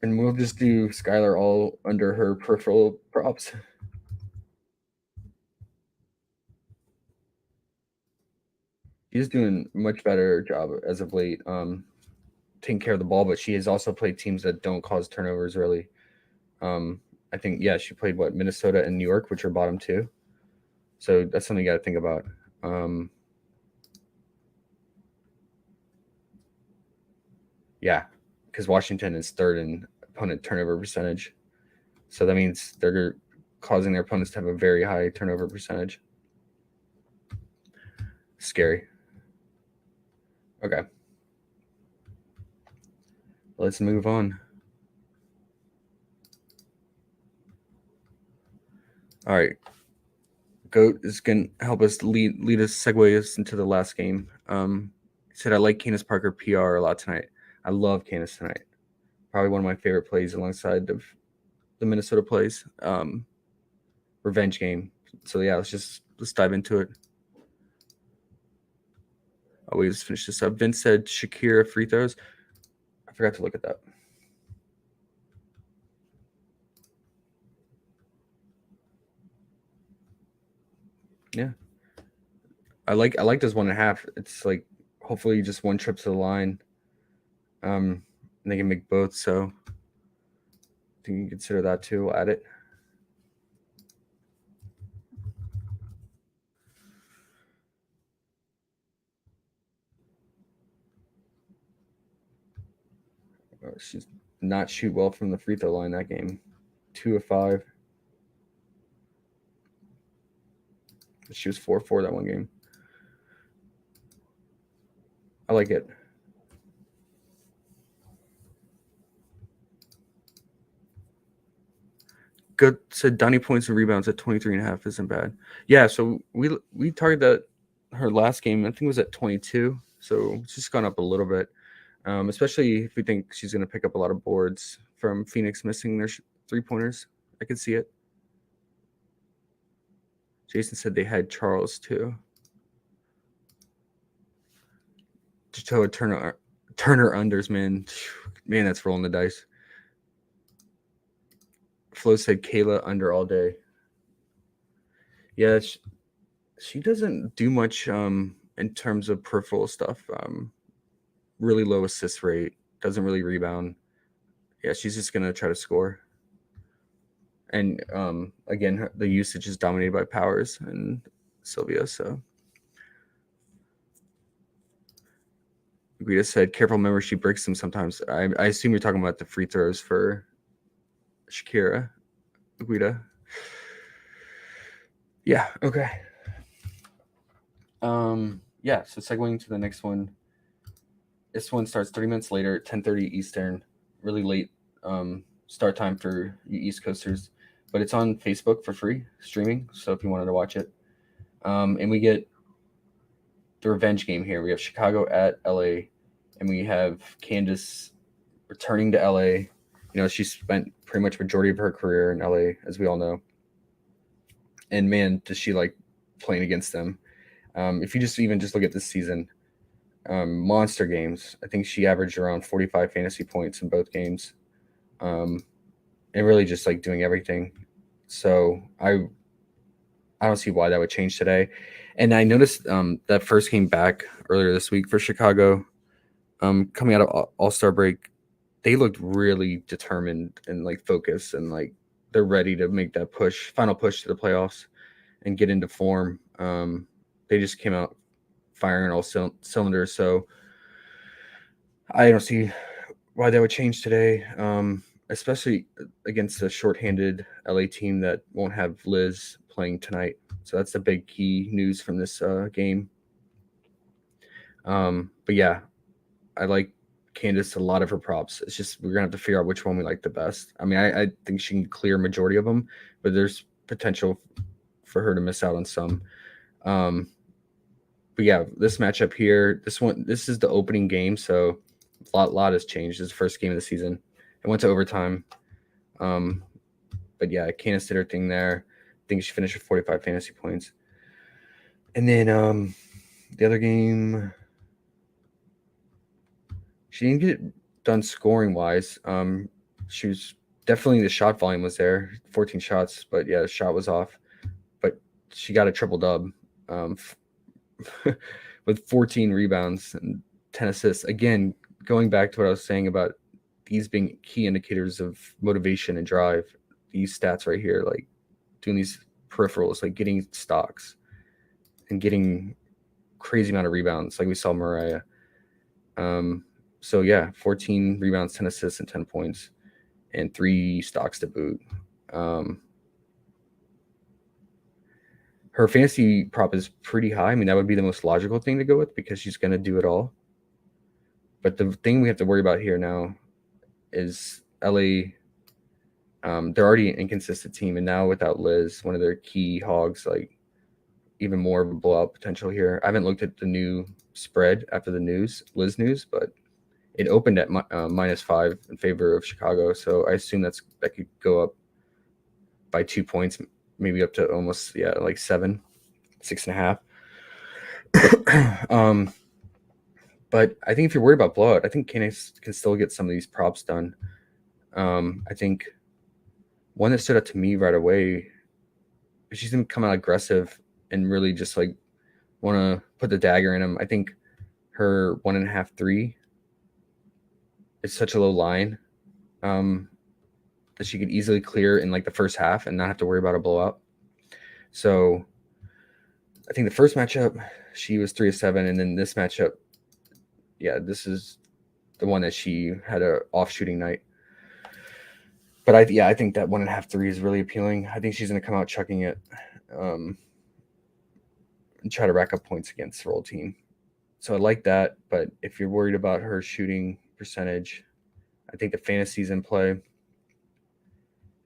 And we'll just do Skylar all under her peripheral props. She's doing a much better job as of late, taking care of the ball, but she has also played teams that don't cause turnovers really. I think, yeah, she played Minnesota and New York, which are bottom 2. So that's something you got to think about. Yeah, because Washington is third in opponent turnover percentage. So that means they're causing their opponents to have a very high turnover percentage. Scary. Okay. Let's move on. All right. Goat is going to help us lead us, segue us into the last game. He said, I like Candace Parker PR a lot tonight. I love Candace tonight. Probably one of my favorite plays alongside of the Minnesota plays. Revenge game. So yeah, let's dive into it. Oh, we just finished this up. Vince said Shakira free throws. I forgot to look at that. Yeah. I like this 1.5. It's like hopefully just one trip to the line. And they can make both, so I think you can consider that too. We'll add it. She's not shoot well from the free throw line that game. 2 of 5. She was 4-4 that one game. I like it. Good said Donnie points and rebounds at 23.5 isn't bad. Yeah, so we targeted that her last game, I think it was at 22. So it's just gone up a little bit. Especially if we think she's going to pick up a lot of boards from Phoenix missing their 3-pointers. I could see it. Jason said they had Charles too. Jatoa Turner unders, man. Man, that's rolling the dice. Flo said Kayla under all day. Yeah, she doesn't do much in terms of peripheral stuff. Really low assist rate. Doesn't really rebound. Yeah, she's just going to try to score. And again, the usage is dominated by Powers and Sylvia. So Guida said, careful, remember she breaks them sometimes. I assume you're talking about the free throws for Shakira. Guida. Yeah, okay. Yeah, so segueing to the next one. This one starts 30 minutes later, 10:30 Eastern. really late start time for you East Coasters, but it's on Facebook for free streaming. So if you wanted to watch it, and we get the revenge game here. We have Chicago at LA, and we have Candace returning to LA. You know, she spent pretty much majority of her career in LA, as we all know. And man, does she like playing against them. If you just even just look at this season, monster games. I think she averaged around 45 fantasy points in both games, and really just like doing everything. So I don't see why that would change today. And I noticed that first game back earlier this week for Chicago, coming out of All Star break, they looked really determined and like focused and like they're ready to make that final push to the playoffs and get into form. They just came out firing on all cylinders. So I don't see why that would change today, especially against a shorthanded LA team that won't have Liz playing tonight. So that's the big key news from this game. But yeah, I like Candace a lot of her props. It's just we're gonna have to figure out which one we like the best. I mean, I think she can clear a majority of them, but there's potential for her to miss out on some. Um, but yeah, this matchup here, this is the opening game, so a lot has changed. This is the first game of the season. It went to overtime. But yeah, Candace did her thing there. I think she finished with 45 fantasy points. And then the other game, she didn't get done scoring wise. She was definitely the shot volume was there, 14 shots, but yeah, the shot was off. But she got a triple dub with 14 rebounds and 10 assists. Again, going back to what I was saying about these being key indicators of motivation and drive, these stats right here, like doing these peripherals, like getting stocks and getting crazy amount of rebounds, like we saw Mariah. So yeah, 14 rebounds, 10 assists, and 10 points, and 3 stocks to boot. Her fantasy prop is pretty high. I mean, that would be the most logical thing to go with because she's going to do it all. But the thing we have to worry about here now is LA. They're already an inconsistent team, and now without Liz, one of their key hogs, like even more of a blowout potential here. I haven't looked at the new spread after the Liz news, but it opened at -5 in favor of Chicago. So I assume that could go up by 2 points, maybe up to almost like 7, 6.5. But I think if you're worried about blowout, I think Candace can still get some of these props done. I think one that stood out to me right away, she's gonna come out aggressive and really just like want to put the dagger in him. I think her 1.5 3 is such a low line that she could easily clear in like the first half and not have to worry about a blowout. So I think the first matchup she was 3 of 7, and then this matchup, yeah, this is the one that she had a off shooting night. But I think that 1.5 3 is really appealing. I think she's going to come out chucking it and try to rack up points against the roll team. So I like that. But if you're worried about her shooting percentage, I think the fantasy's in play.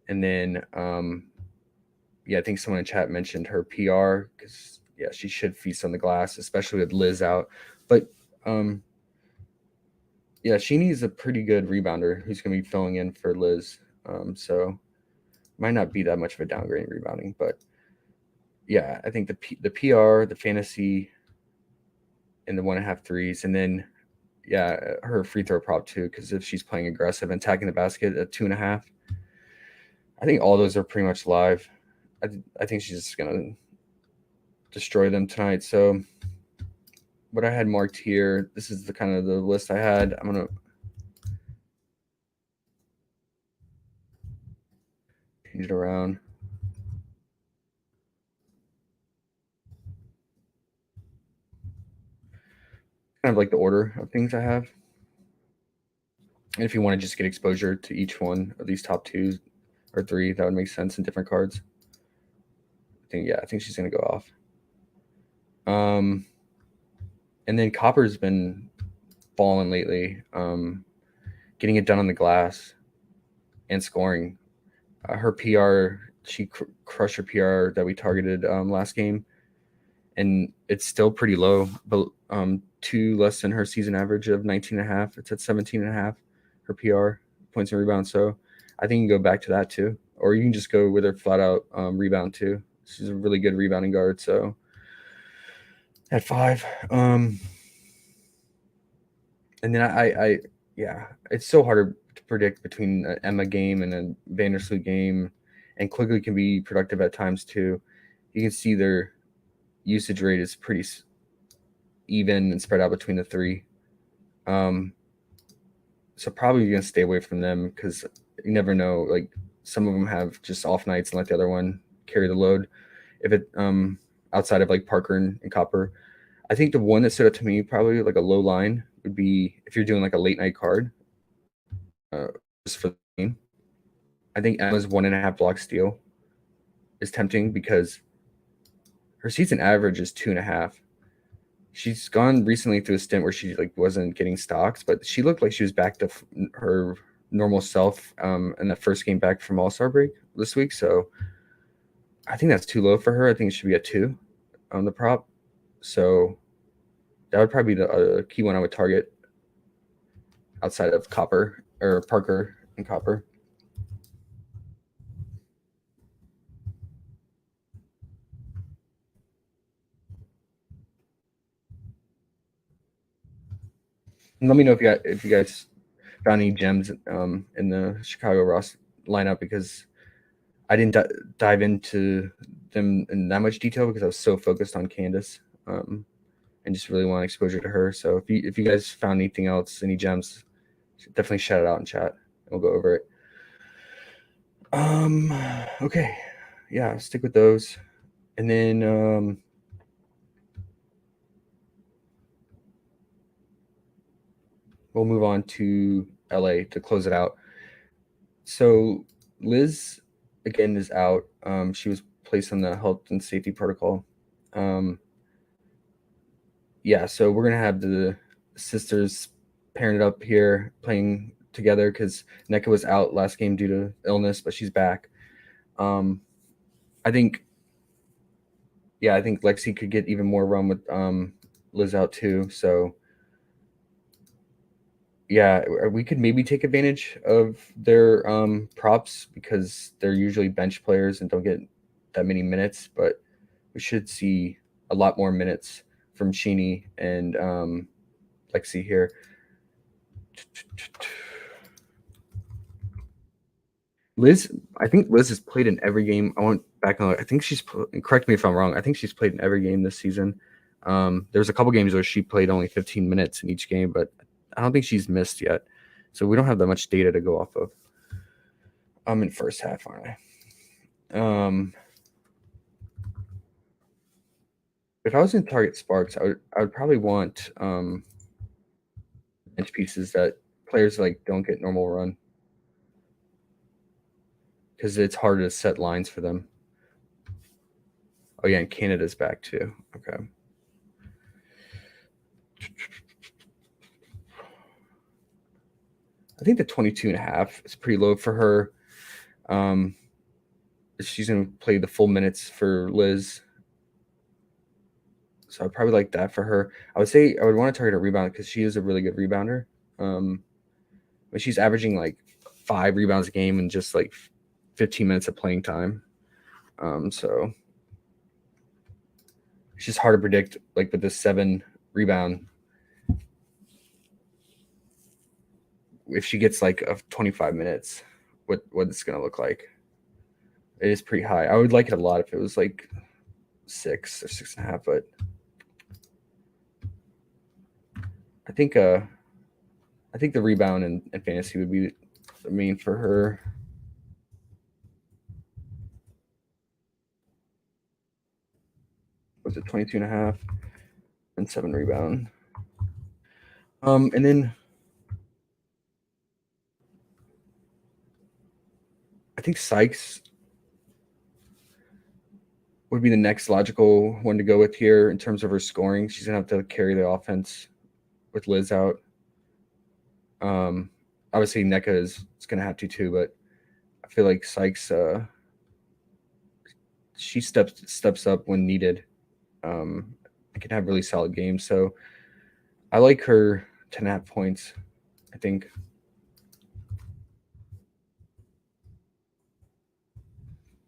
And then, I think someone in chat mentioned her PR because, she should feast on the glass, especially with Liz out. But, she needs a pretty good rebounder who's going to be filling in for Liz. So might not be that much of a downgrade in rebounding, but I think the PR, the fantasy, and the 1.5 threes, and then her free throw prop too, because if she's playing aggressive and attacking the basket at 2.5, I think all those are pretty much live. I think she's just gonna destroy them tonight. So what I had marked here, this is the kind of the list I had. I'm gonna change it around. Kind of like the order of things I have. And if you want to just get exposure to each one of these top 2 or 3, that would make sense in different cards. I think she's gonna go off. And then Copper's been balling lately. getting it done on the glass and scoring. Her PR, she crushed her PR that we targeted last game, and it's still pretty low, but two less than her season average of 19.5. It's at 17.5, her PR, points and rebounds. So I think you can go back to that too, or you can just go with her flat out rebound too. She's a really good rebounding guard. So at 5, and then yeah, it's so hard to predict between an Emma game and a Vandersloot game, and Quigley can be productive at times too. You can see their usage rate is pretty even and spread out between the three. So probably you're gonna stay away from them because you never know. Like some of them have just off nights and let the other one carry the load. If it outside of like Parker and Copper, I think the one that stood out to me probably like a low line would be if you're doing like a late night card, just for the game. I think Emma's 1.5 block steal is tempting because her season average is 2.5. She's gone recently through a stint where she like wasn't getting stocks, but she looked like she was back to her normal self in the first game back from All-Star break this week. So I think that's too low for her. I think it should be a 2 on the prop. So that would probably be the key one I would target outside of Copper or Parker and Copper. And let me know if you guys found any gems in the Chicago Ross lineup, because I didn't dive into them in that much detail because I was so focused on Candace and just really want exposure to her. So if you guys found anything else, any gems, definitely shout it out in chat. We'll go over it. Okay, yeah, stick with those, and then we'll move on to LA to close it out. So Liz again is out. She was placed on the health and safety protocol. Yeah, so we're gonna have the sisters pairing it up here, playing together because NECA was out last game due to illness, but she's back. I think Lexi could get even more run with Liz out too. So yeah, we could maybe take advantage of their props because they're usually bench players and don't get that many minutes, but we should see a lot more minutes from Sheeny and Lexi here. Liz, I think Liz has played in every game. I went back on. I think she's. Correct me if I'm wrong. I think she's played in every game this season. There's a couple games where she played only 15 minutes in each game, but I don't think she's missed yet. So we don't have that much data to go off of. I'm in first half, aren't I? If I was in target Sparks, I would probably want bench pieces that players like don't get normal run, because it's harder to set lines for them. Oh yeah, and Canada's back too. Okay. I think the 22.5 is pretty low for her. She's going to play the full minutes for Liz. So I'd probably like that for her. I would say I would want to target a rebound because she is a really good rebounder. But she's averaging like 5 rebounds a game and just like 15 minutes of playing time. So it's just hard to predict, like with this 7 rebound, if she gets like 25 minutes, what it's going to look like. It is pretty high. I would like it a lot if it was like 6 or 6.5, but I think the rebound and fantasy would be the main for her. Was it 22.5 and 7 rebound? And then I think Sykes would be the next logical one to go with here in terms of her scoring. She's gonna have to carry the offense with Liz out. obviously NECA is going to have to too, but I feel like Sykes, she steps up when needed. And can have really solid games. So I like her 10.5 points, I think.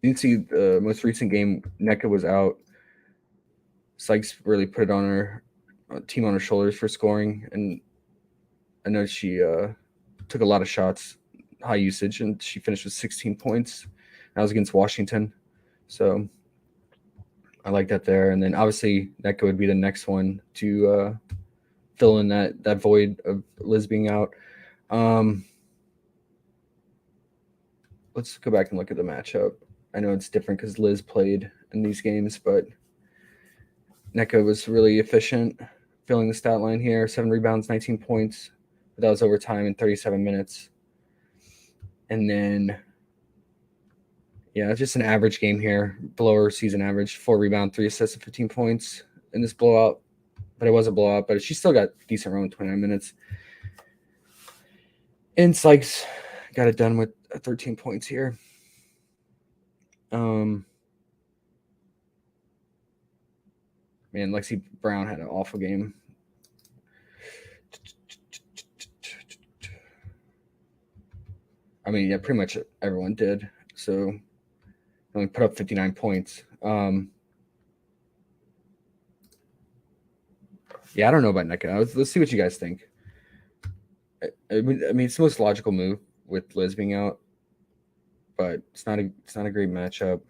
You can see the most recent game, NECA was out. Sykes really put it on her team on her shoulders for scoring, and I know she took a lot of shots, high usage, and she finished with 16 points. That was against Washington, so I like that there. And then obviously NECA would be the next one to fill in that void of Liz being out. Let's go back and look at the matchup. I know it's different because Liz played in these games, but NECA was really efficient, filling the stat line here. 7 rebounds, 19 points. But that was overtime in 37 minutes. And then, yeah, just an average game here. Below her season average. 4 rebounds, 3 assists, and 15 points in this blowout. But it was a blowout. But she still got decent run in 29 minutes. And Sykes got it done with 13 points here. Man, Lexi Brown had an awful game. I mean, yeah, pretty much everyone did. So only put up 59 points. Yeah, I don't know about NECA. Let's see what you guys think. I mean, it's the most logical move with Liz being out, but it's not a great matchup.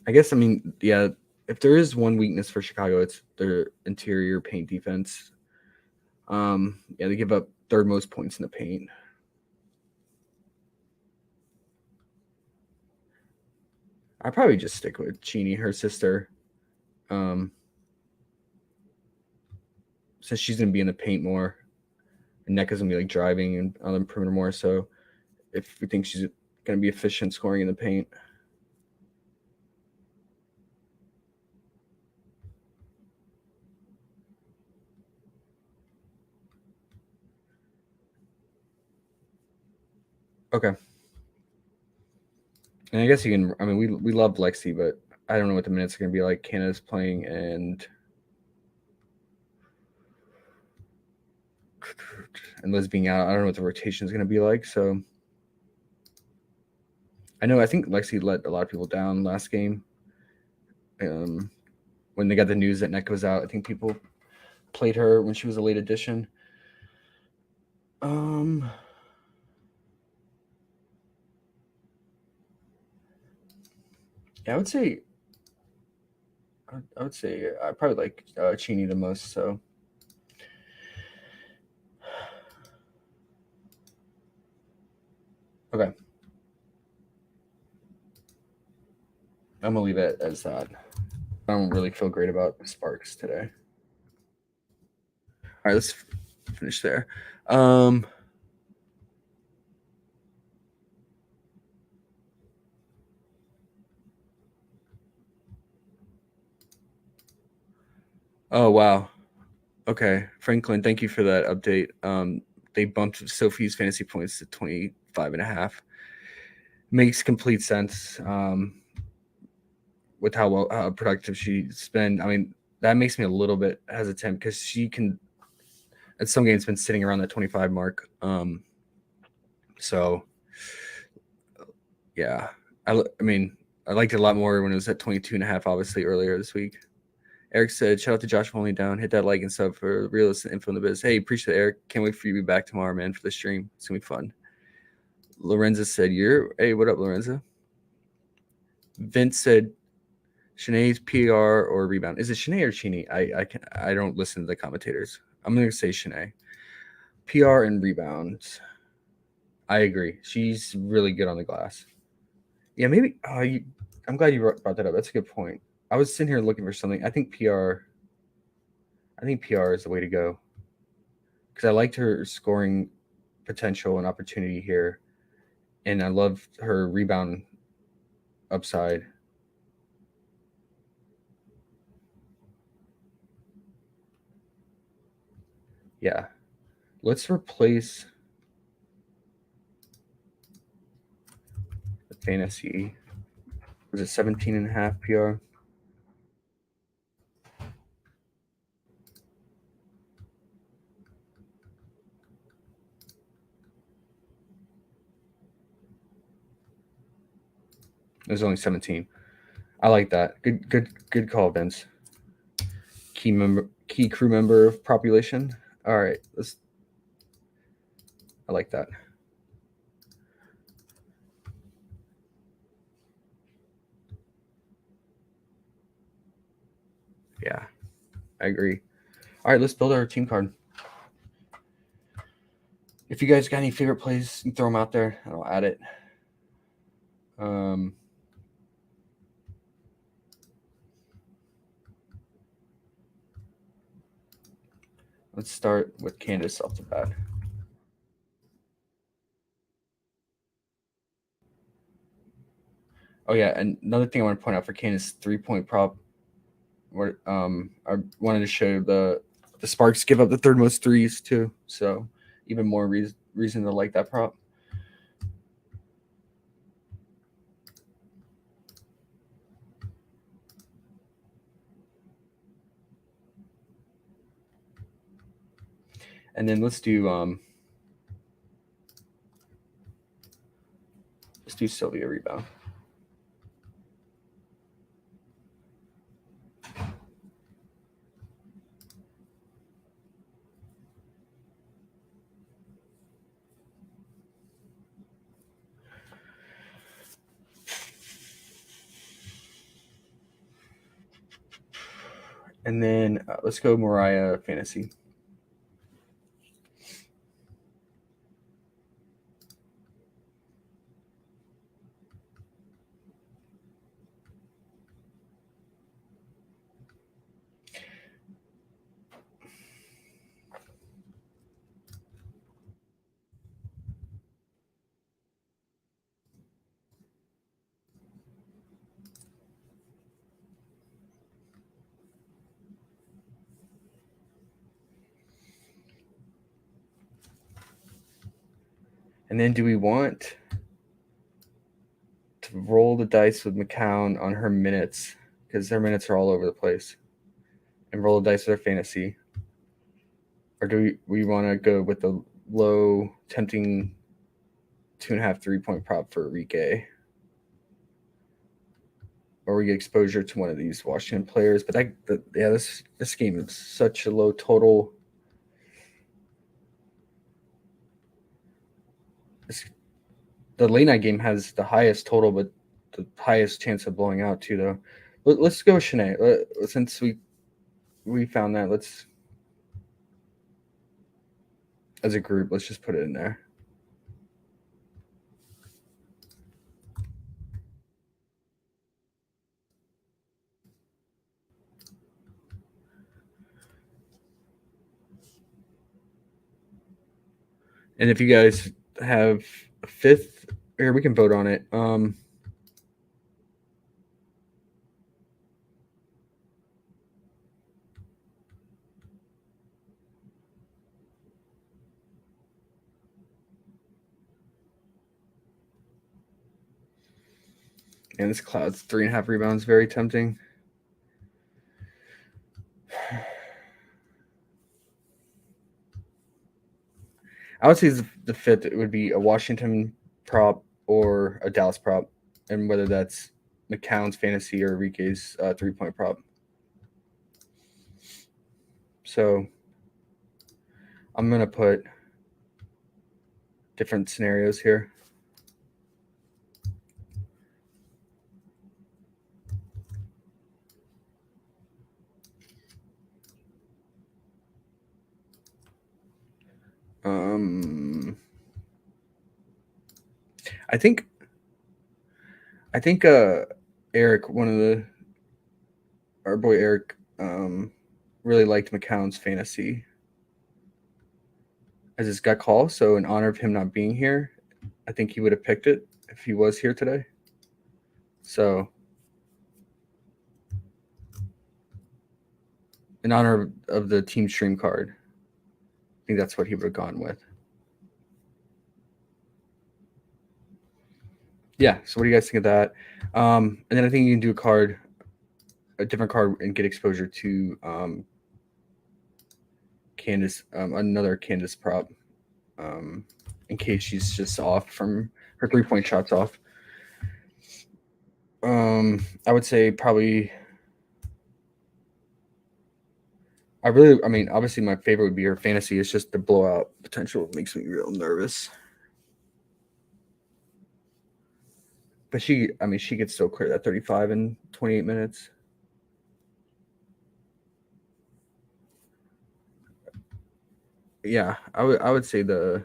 I guess, I mean, yeah, if there is one weakness for Chicago, it's their interior paint defense. Yeah, they give up third most points in the paint. I'd probably just stick with Cheney, her sister. Since she's going to be in the paint more, and NECA's going to be like driving and on the perimeter more. So if we think she's going to be efficient scoring in the paint. Okay. And I guess you can, I mean, we love Lexi, but I don't know what the minutes are going to be like. Canada's playing and Liz being out. I don't know what the rotation is going to be like. So I think Lexi let a lot of people down last game. When they got the news that NECA was out, I think people played her when she was a late addition. Yeah, I would say I probably like Cheney the most. So okay, I'm gonna leave it as that. I don't really feel great about the Sparks today. All right, let's finish there. Oh wow. Okay, Franklin, thank you for that update. They bumped Sophie's fantasy points to 25.5. Makes complete sense. With how productive she's been. I mean, that makes me a little bit hesitant because she can at some games been sitting around the 25 mark. So yeah, I mean, I liked it a lot more when it was at 22.5, obviously earlier this week. Eric said, shout out to Josh Only Down. Hit that like and sub for realist info in the biz. Hey, appreciate it, Eric. Can't wait for you to be back tomorrow, man, for the stream. It's going to be fun. Lorenza said, hey, what up, Lorenza? Vince said, Shanae's PR or rebound. Is it Shanae or Cheney? I don't listen to the commentators. I'm going to say Shanae. PR and rebounds. I agree. She's really good on the glass. Yeah, maybe. I'm glad you brought that up. That's a good point. I was sitting here looking for something. I think PR is the way to go because I liked her scoring potential and opportunity here, and I loved her rebound upside. Yeah. Let's replace the fantasy. Was it 17.5 PR? It was only 17. I like that. Good call, Vince. Key crew member of population. All right, I like that. Yeah, I agree. All right, let's build our team card. If you guys got any favorite plays, you throw them out there, and I'll add it. Let's start with Candace off the bat. Oh yeah, and another thing I want to point out for Candace 3-point prop. Where I wanted to show the Sparks give up the third most threes too, so even more reason to like that prop. And then let's do Sylvia rebound. And then let's go Mariah fantasy. And then do we want to roll the dice with McCown on her minutes? Because their minutes are all over the place. And roll the dice with her fantasy. Or do we want to go with the low, tempting 2.5 3-point prop for Enrique? Or we get exposure to one of these Washington players. But this game is such a low total. The late night game has the highest total, but the highest chance of blowing out too. Though, let's go with Shanae. Since we found that, let's as a group, let's just put it in there. And if you guys have a fifth, here we can vote on it. And this Cloud's 3.5 rebounds, very tempting. I would say the fifth it would be a Washington prop or a Dallas prop, and whether that's McCown's fantasy or Enrique's 3-point prop. So I'm gonna put different scenarios here. I think Eric, our boy Eric, really liked McCown's fantasy as his gut call. So in honor of him not being here, I think he would have picked it if he was here today. So in honor of the team stream card. think that's what he would have gone with. Yeah. So what do you guys think of that? And then I think you can do a different card, and get exposure to Candace, another Candace prop, in case she's just off from her 3-point shots off. I would say probably. I mean, obviously my favorite would be her fantasy. It's just the blowout potential makes me real nervous. But she could still clear that 35 in 28 minutes. Yeah, I would say the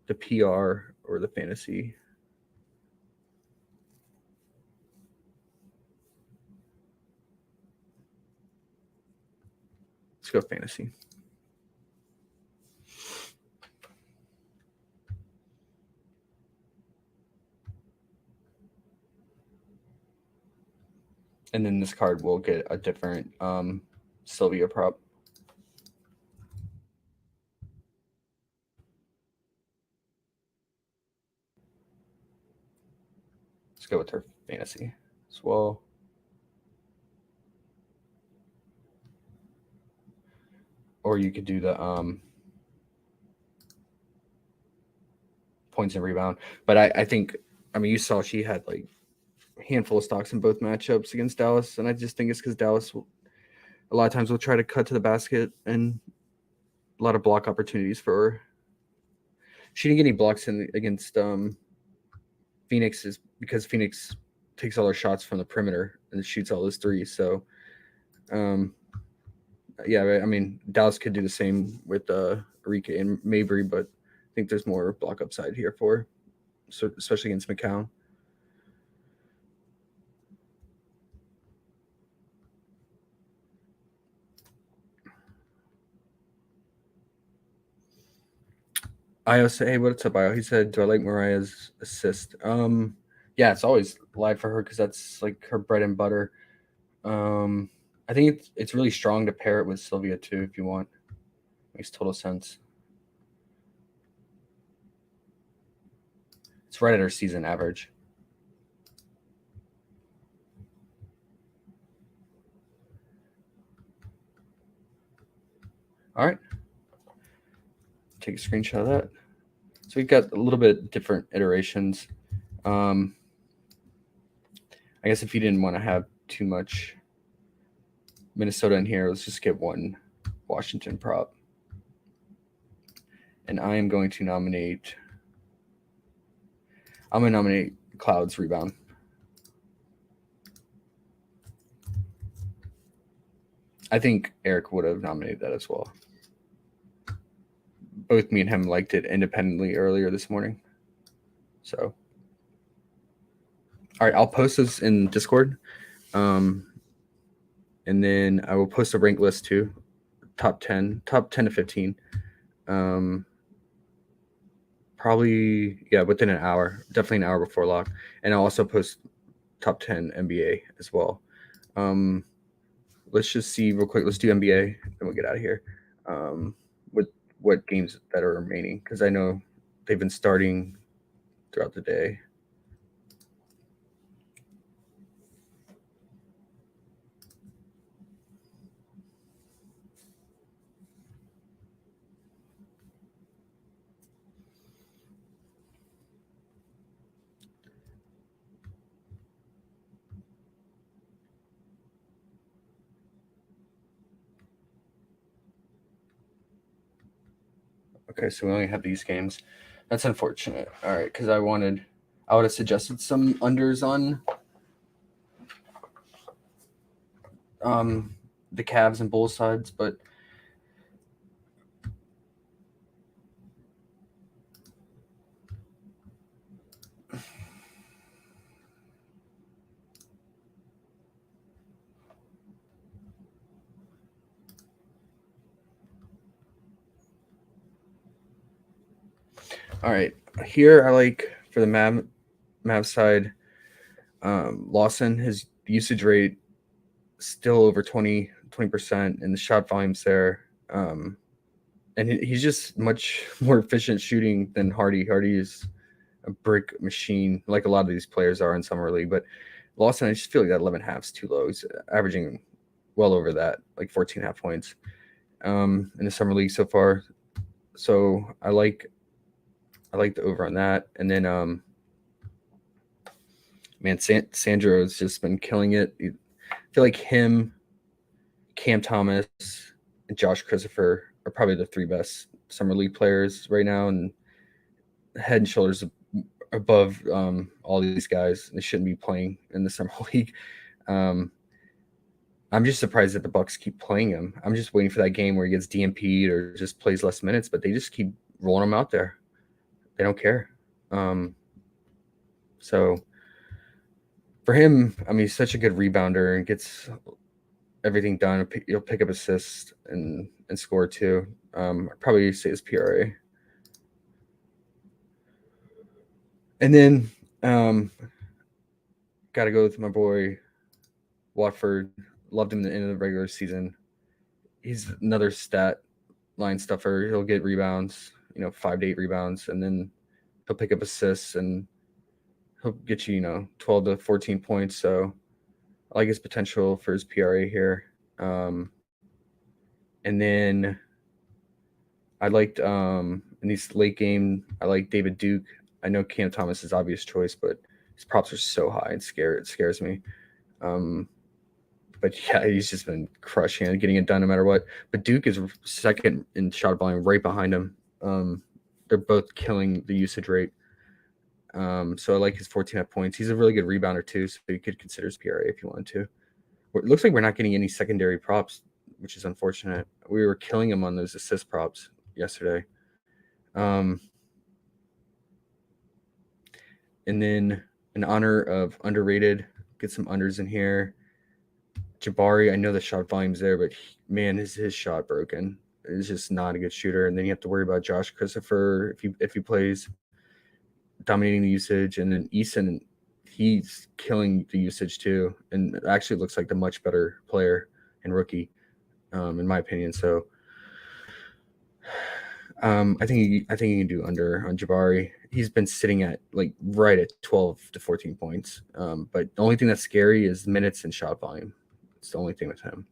PR or the fantasy. Let's go fantasy. And then this card will get a different Sylvia prop. Let's go with her fantasy as well. Or you could do the points and rebound. But I think, I mean, you saw she had like a handful of stocks in both matchups against Dallas. And I just think it's because Dallas a lot of times will try to cut to the basket, and a lot of block opportunities for her. She didn't get any blocks against Phoenix, is because Phoenix takes all their shots from the perimeter and shoots all those threes. So, yeah, I mean, Dallas could do the same with Arike and Mabry, but I think there's more block upside here for her, so especially against McCown. Io said, "Hey, what's up, Io?" He said, "Do I like Mariah's assist?" Yeah, it's always live for her because that's like her bread and butter. I think it's really strong to pair it with Sylvia too, if you want. Makes total sense. It's right at her season average. All right. Take a screenshot of that. So we've got a little bit different iterations. I guess if you didn't want to have too much Minnesota in here, let's just get one Washington prop. And I am going to nominate Cloud's rebound. I think Eric would have nominated that as well. Both me and him liked it independently earlier this morning. So, all right, I'll post this in Discord. And then I will post a rank list too. Top 10 to 15. Probably, yeah, within an hour, definitely an hour before lock. And I'll also post top 10 NBA as well. Let's just see real quick. Let's do NBA, and we'll get out of here. With what games that are remaining, because I know they've been starting throughout the day. Okay, so we only have these games. That's unfortunate. All right, because I would have suggested some unders on the Cavs and Bulls sides, but all right. Here I like for the Mav side, Lawson, his usage rate still over 20%, and the shot volume's there. and he's just much more efficient shooting than Hardy. Hardy is a brick machine, like a lot of these players are in summer league. But Lawson, I just feel like that 11 half's too low. He's averaging well over that, like 14.5 points in the summer league so far. So I like the over on that. And then man, Sandro's just been killing it. I feel like him, Cam Thomas, and Josh Christopher are probably the three best summer league players right now, and head and shoulders above all these guys. They shouldn't be playing in the summer league. I'm just surprised that the Bucks keep playing him. I'm just waiting for that game where he gets DMP'd or just plays less minutes, but they just keep rolling him out there. They don't care. So for him, I mean, he's such a good rebounder and gets everything done. He'll pick up assists and score too. I'd probably say his PRA. And then got to go with my boy Watford. Loved him in the end of the regular season. He's another stat line stuffer. He'll get rebounds, 5 to 8 rebounds, and then he'll pick up assists and he'll get you, 12 to 14 points. So I like his potential for his PRA here. And then I liked in these late game, I like David Duke. I know Cam Thomas is obvious choice, but his props are so high and it scares me. But yeah, he's just been crushing and getting it done no matter what. But Duke is second in shot volume, right behind him. They're both killing the usage rate. So I like his 14 points. He's a really good rebounder too, so you could consider his PRA if you wanted to. It looks like we're not getting any secondary props, which is unfortunate. We were killing him on those assist props yesterday. And then in honor of underrated, get some unders in here. Jabari, I know the shot volume's there, but man, is his shot broken. He's just not a good shooter. And then you have to worry about Josh Christopher if he plays, dominating the usage. And then Eason, he's killing the usage too, and it actually looks like the much better player and rookie, in my opinion. So I think you can do under on Jabari. He's been sitting at like right at 12 to 14 points. But the only thing that's scary is minutes and shot volume. It's the only thing with him.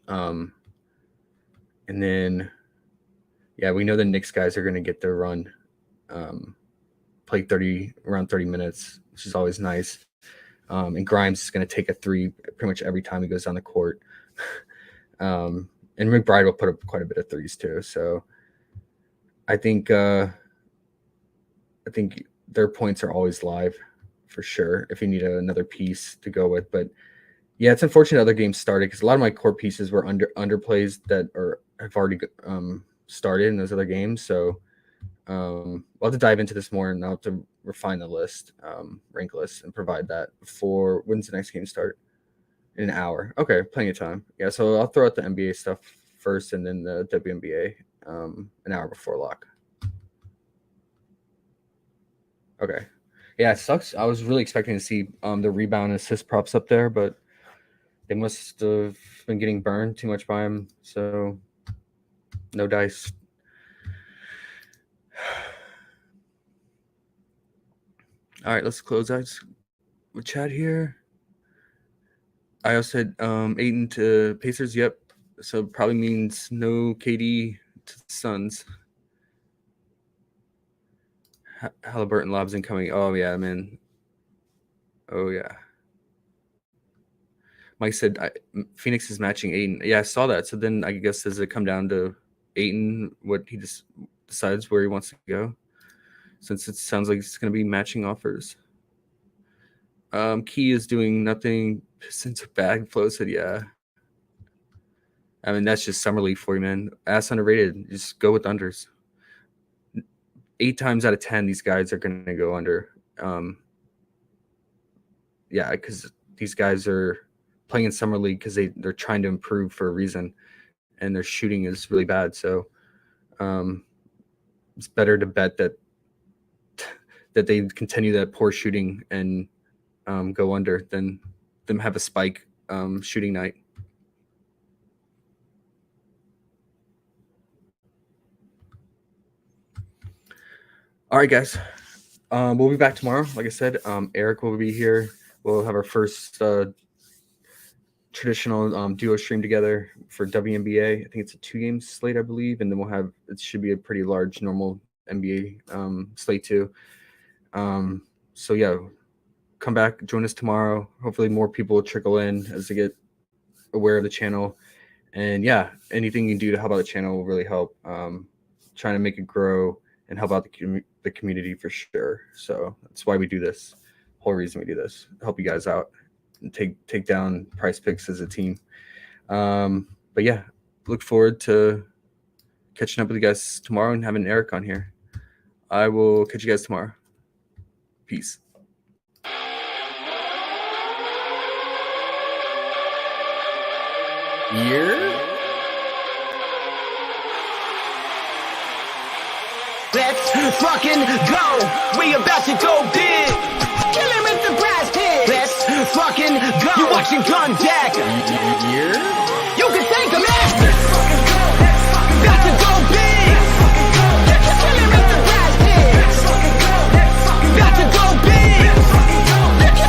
And then, yeah, we know the Knicks guys are going to get their run, play around 30 minutes, which is always nice. And Grimes is going to take a three pretty much every time he goes on the court. And McBride will put up quite a bit of threes too. So I think their points are always live for sure if you need another piece to go with. But yeah, it's unfortunate other games started because a lot of my core pieces were underplays that have already started in those other games. So we'll have to dive into this more, and I'll have to refine the list, rank list, and provide that before. When's the next game start? In an hour. Okay, plenty of time. Yeah, so I'll throw out the NBA stuff first, and then the WNBA an hour before lock. Okay. Yeah, it sucks. I was really expecting to see the rebound and assist props up there, but they must have been getting burned too much by him. So no dice. All right, let's close out with chat here. I also said Ayton to Pacers. Yep. So probably means no KD to the Suns. Halliburton lobs incoming. Oh, yeah, man. Oh, yeah. Mike said Phoenix is matching Ayton. Yeah, I saw that. So then I guess does it come down to Ayton, what he just decides where he wants to go? Since it sounds like it's going to be matching offers. Key is doing nothing since a bag flow said, yeah. I mean, that's just summer league for you, man. Ass underrated. Just go with unders. 8 times out of 10, these guys are going to go under. Yeah, because these guys are playing in summer league because they're trying to improve for a reason, and their shooting is really bad. So it's better to bet that they continue that poor shooting and go under than them have a spike shooting night. All right, guys. We'll be back tomorrow. Like I said, Eric will be here. We'll have our first traditional duo stream together for WNBA. I think it's a 2-game slate, I believe, and then it should be a pretty large normal NBA slate too. So yeah, come back, join us tomorrow. Hopefully more people will trickle in as they get aware of the channel. And yeah, anything you can do to help out the channel will really help. Trying to make it grow and help out the community for sure. So that's why we do this. Whole reason we do this, help you guys out and take down Price Picks as a team. But yeah, look forward to catching up with you guys tomorrow and having Eric on here. I will catch you guys tomorrow. Peace. Let's fucking go. We about to go big. Kill him with the brass pig. Let's fucking go. You watching Contact? You can thank him, man. Let's fucking go. About to go big. Kill him with the brass pig. Let's fucking go. About to go big.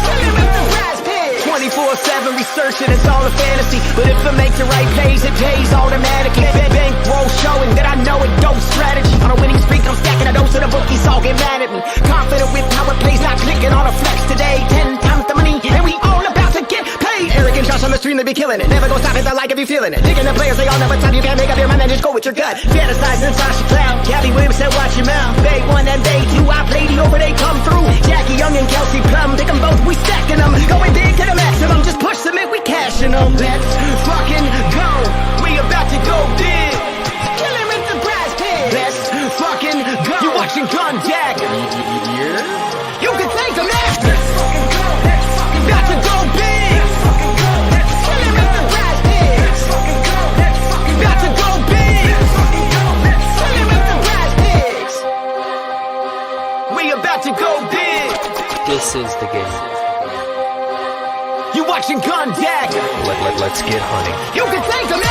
Kill him with the brass pig. 24/7 researching, it's all a fantasy. But if I make the right plays, it pays automatically. Bankroll showing that I know it dope strategy. On a winning streak, I'm stacking a dose of the bookies, all get mad at me. Confident with how it plays, not clicking on a flex today. 10 times the money, and we all about to get paid. Eric and Josh on the stream, they be killing it. Never gonna stop it, I like if you feeling it. Digging the players, they all know what time you can't make up your mind and just go with your gut. Fantasizing, Sasha Clown, Gabby Williams said watch your mouth. Bay 1 and Bay 2, I played the over, they come through. Jackie Young and Kelsey Plum, pick them both, we stacking them. Going big to the maximum, just push them in, we cashing them. Let's fucking go, we about to go big. Kill him with the brass pig. Let's fucking go. You watching Contact? You can thank him, man. Let's fucking go. About to go big. Kill him with the brass pig. Let's fucking go. About to go big. Kill him with the brass pigs. We about to go big. This is the game. You watching Contact? Let's get hunting. You can thank him.